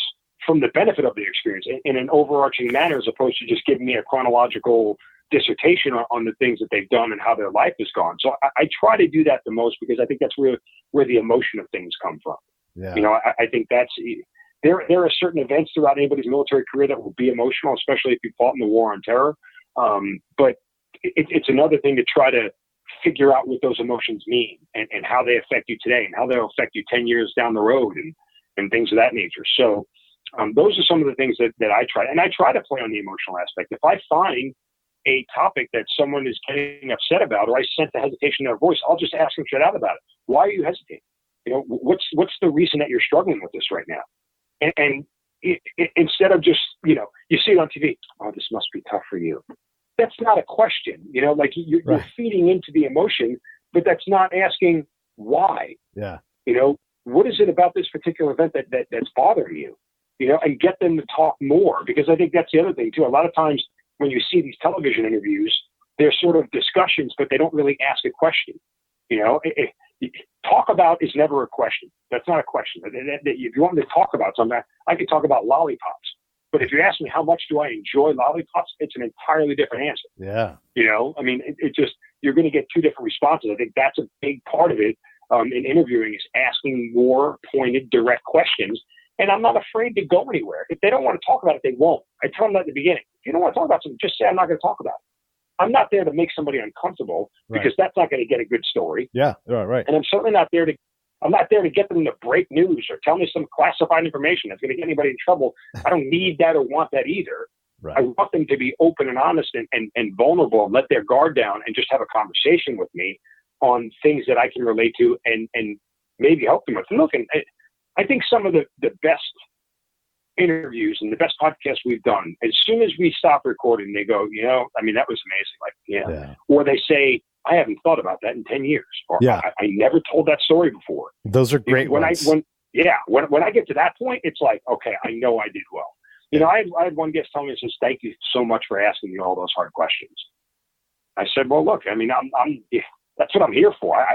from the benefit of their experience in an overarching manner, as opposed to just giving me a chronological dissertation on the things that they've done and how their life has gone. So I try to do that the most because I think that's where the emotion of things come from. Yeah. I think that's there are certain events throughout anybody's military career that will be emotional, especially if you fought in the war on terror. But it's another thing to try to figure out what those emotions mean and how they affect you today and how they'll affect you 10 years down the road and things of that nature. So those are some of the things that I try. And I try to play on the emotional aspect. If I find a topic that someone is getting upset about, or I sense the hesitation in their voice, I'll just ask them straight out about it. Why are you hesitating? What's the reason that you're struggling with this right now? And instead of just, you see it on TV, oh, this must be tough for you. That's not a question, you're feeding into the emotion, but that's not asking why. Yeah. What is it about this particular event that's bothering you? And get them to talk more, because I think that's the other thing too. A lot of times when you see these television interviews, they're sort of discussions, but they don't really ask a question. Talk about is never a question. That's not a question. If you want me to talk about something, I could talk about lollipops. But if you ask me how much do I enjoy lollipops, it's an entirely different answer. Yeah. It just, you're going to get two different responses. I think that's a big part of it in interviewing, is asking more pointed, direct questions. And I'm not afraid to go anywhere. If they don't want to talk about it, they won't. I tell them that at the beginning. If you don't want to talk about something, just say I'm not going to talk about it. I'm not there to make somebody uncomfortable, because that's not going to get a good story. Yeah, right. And I'm certainly not there to get them to break news or tell me some classified information that's going to get anybody in trouble. I don't need that or want that either. Right. I want them to be open and honest and vulnerable and let their guard down and just have a conversation with me on things that I can relate to and maybe help them with. And look, I think some of the best interviews and the best podcasts we've done, as soon as we stop recording, they go, that was amazing. Or they say, I haven't thought about that in 10 years. Or Yeah. I never told that story before. Those are great when ones. When I get to that point, it's like, okay, I know I did well. I had one guest tell me, says, "Thank you so much for asking me all those hard questions." I said, "Well, look, I mean, that's what I'm here for.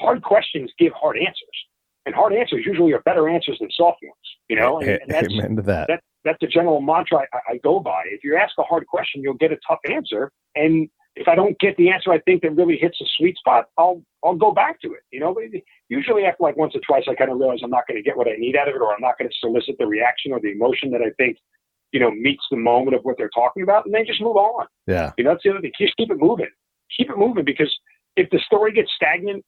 Hard questions give hard answers, and hard answers usually are better answers than soft ones. And that's, Amen to that. That's the general mantra I go by. If you ask a hard question, you'll get a tough answer. And if I don't get the answer I think that really hits a sweet spot, I'll go back to it. But usually after like once or twice, I kind of realize I'm not going to get what I need out of it, or I'm not going to solicit the reaction or the emotion that I think, meets the moment of what they're talking about, and then just move on. Yeah. That's the other thing. Just keep it moving. Keep it moving, because if the story gets stagnant,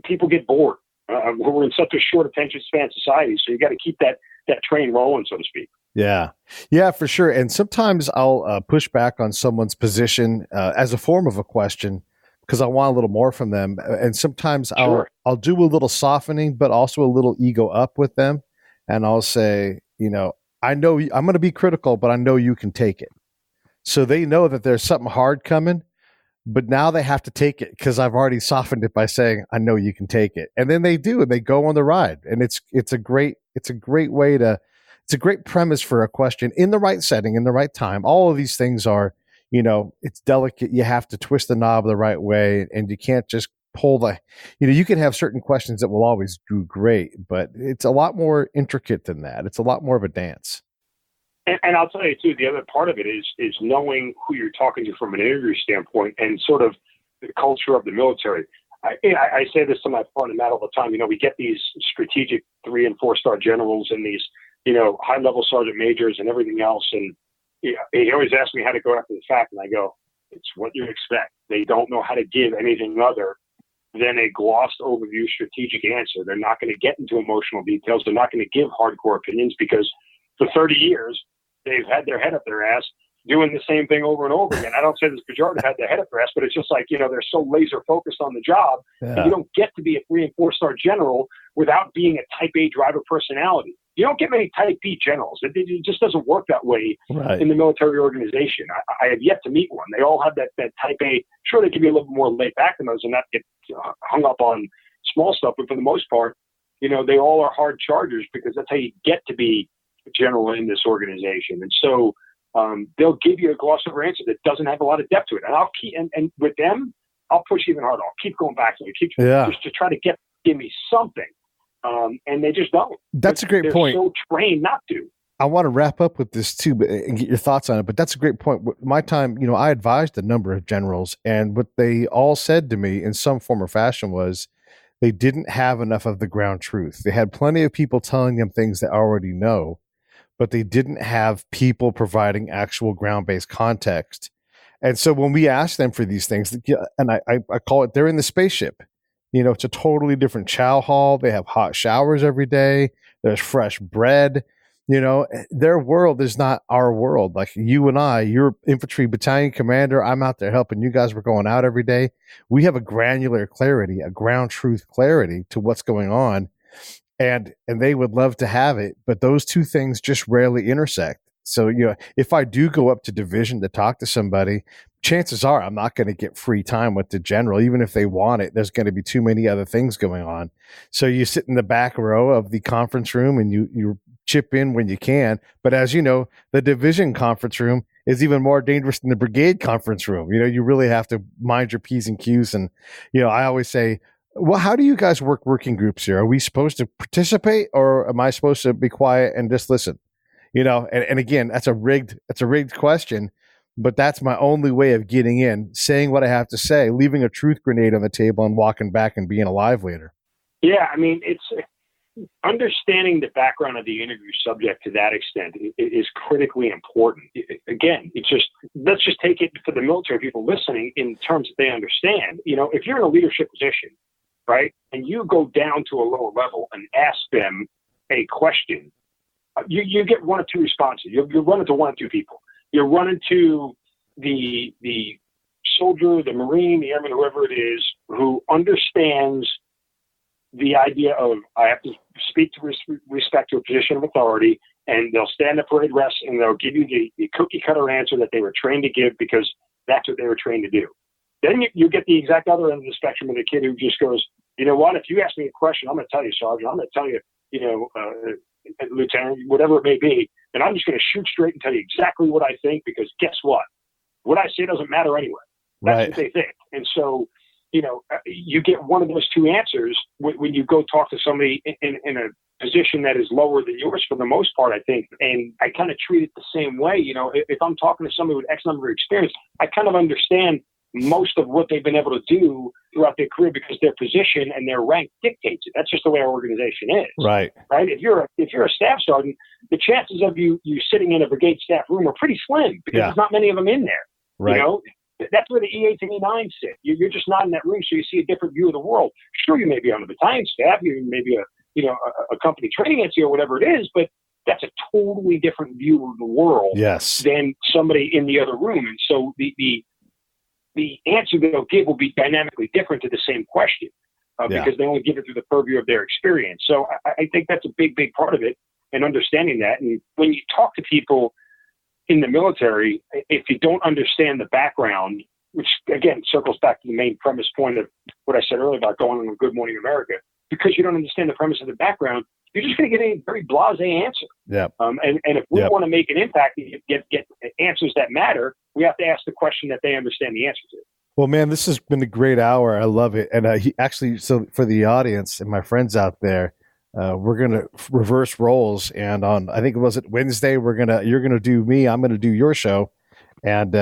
people get bored. We're in such a short attention span society, so you got to keep that train rolling, so to speak. Yeah. Yeah, for sure. And sometimes I'll push back on someone's position as a form of a question because I want a little more from them. And sometimes I'll do a little softening, but also a little ego up with them. And I'll say, I know I'm going to be critical, but I know you can take it. So they know that there's something hard coming, but now they have to take it because I've already softened it by saying, I know you can take it. And then they do, and they go on the ride. And it's a great way to, it's a great premise for a question in the right setting, in the right time. All of these things are, it's delicate. You have to twist the knob the right way, and you can't just pull you can have certain questions that will always do great, but it's a lot more intricate than that. It's a lot more of a dance. And I'll tell you too, the other part of it is knowing who you're talking to from an interview standpoint, and sort of the culture of the military. I say this to my partner Matt all the time. We get these strategic 3- and 4-star generals and these, high-level sergeant majors and everything else. And he always asks me how to go after the fact, and I go, it's what you expect. They don't know how to give anything other than a glossed overview strategic answer. They're not going to get into emotional details. They're not going to give hardcore opinions, because for 30 years, they've had their head up their ass doing the same thing over and over again. I don't say this pejorative, had their head up their ass, but it's just like, they're so laser focused on the job. Yeah. And you don't get to be a 3- and 4-star general without being a type A driver personality. You don't get many type B generals. It just doesn't work that way in the military organization. I have yet to meet one. They all have that type A. Sure, they can be a little more laid back than those and not get hung up on small stuff. But for the most part, they all are hard chargers, because that's how you get to be a general in this organization. And so they'll give you a gloss over answer that doesn't have a lot of depth to it. And I'll keep, and with them, I'll push even harder. I'll keep going back to it, just to try to give me something. And they just don't. That's a great point. They're so trained not to. I want to wrap up with this too, and get your thoughts on it. But that's a great point. My time, I advised a number of generals, and what they all said to me in some form or fashion was they didn't have enough of the ground truth. They had plenty of people telling them things they already know, but they didn't have people providing actual ground-based context. And so when we ask them for these things, and I call it, they're in the spaceship. It's a totally different chow hall. They have hot showers every day. There's fresh bread. Their world is not our world. Like you and I, you're infantry battalion commander. I'm out there helping you guys. We're going out every day. We have a granular clarity, a ground truth clarity to what's going on. And they would love to have it, but those two things just rarely intersect. So, if I do go up to division to talk to somebody, chances are I'm not going to get free time with the general. Even if they want it, there's going to be too many other things going on. So you sit in the back row of the conference room and you chip in when you can. But as you know, the division conference room is even more dangerous than the brigade conference room. You really have to mind your P's and Q's. And, I always say, well, how do you guys work working groups here? Are we supposed to participate, or am I supposed to be quiet and just listen? And again, that's a rigged question, but that's my only way of getting in, saying what I have to say, leaving a truth grenade on the table and walking back and being alive later. Yeah. I mean, it's understanding the background of the interview subject to that extent is critically important. Again, let's just take it for the military people listening in terms that they understand. If you're in a leadership position, right, and you go down to a lower level and ask them a question, you get one or two responses. You'll run into one or two people. You'll run into the soldier, the Marine, the airman, whoever it is, who understands the idea of, I have to speak to respect to a position of authority, and they'll stand at parade rest and they'll give you the cookie cutter answer that they were trained to give, because that's what they were trained to do. Then you get the exact other end of the spectrum of the kid who just goes, you know what, if you ask me a question, I'm going to tell you, Sergeant. I'm going to tell you, Lieutenant, whatever it may be. And I'm just going to shoot straight and tell you exactly what I think, because guess what? What I say doesn't matter anyway. That's what they think. And so, you get one of those two answers when you go talk to somebody in a position that is lower than yours for the most part, I think. And I kind of treat it the same way. If I'm talking to somebody with X number of experience, I kind of understand most of what they've been able to do throughout their career because their position and their rank dictates it. That's just the way our organization is. Right. If you're a staff sergeant, the chances of you sitting in a brigade staff room are pretty slim because there's not many of them in there. Right. That's where the E8 and E9 sit. You're just not in that room, so you see a different view of the world. Sure, you may be on the battalion staff, you may be a company training NCO or whatever it is, but that's a totally different view of the world than somebody in the other room. And so the answer they'll give will be dynamically different to the same question because they only give it through the purview of their experience. So I think that's a big, big part of it, and understanding that. And when you talk to people in the military, if you don't understand the background, which again circles back to the main premise point of what I said earlier about going on Good Morning America, because you don't understand the premise of the background, you're just going to get a very blasé answer. Yeah. And if we want to make an impact and get answers that matter, we have to ask the question that they understand the answer to. Well, man, this has been a great hour. I love it. And so for the audience and my friends out there, we're going to reverse roles. And on, I think it Wednesday, you're going to do me, I'm going to do your show. And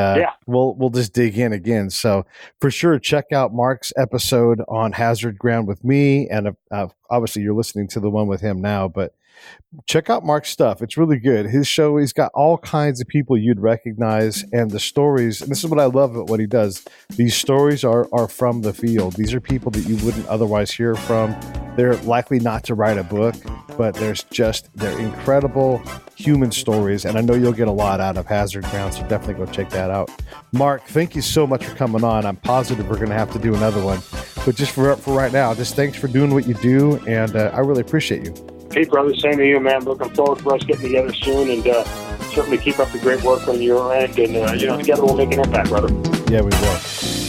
we'll just dig in again. So for sure, check out Mark's episode on Hazard Ground with me. And obviously you're listening to the one with him now, but check out Mark's stuff. It's really good. His show, he's got all kinds of people you'd recognize, and the stories, and this is what I love about what he does. These stories are from the field. These are people that you wouldn't otherwise hear from. They're likely not to write a book, but they're incredible human stories, and I know you'll get a lot out of Hazard Ground, so definitely go check that out. Mark, thank you so much for coming on. I'm positive we're going to have to do another one, but just for right now, just thanks for doing what you do, and I really appreciate you. Hey, brother, same to you, man. Looking forward for us getting together soon, and certainly keep up the great work on your end, and together we'll make an impact, brother. Yeah, we will.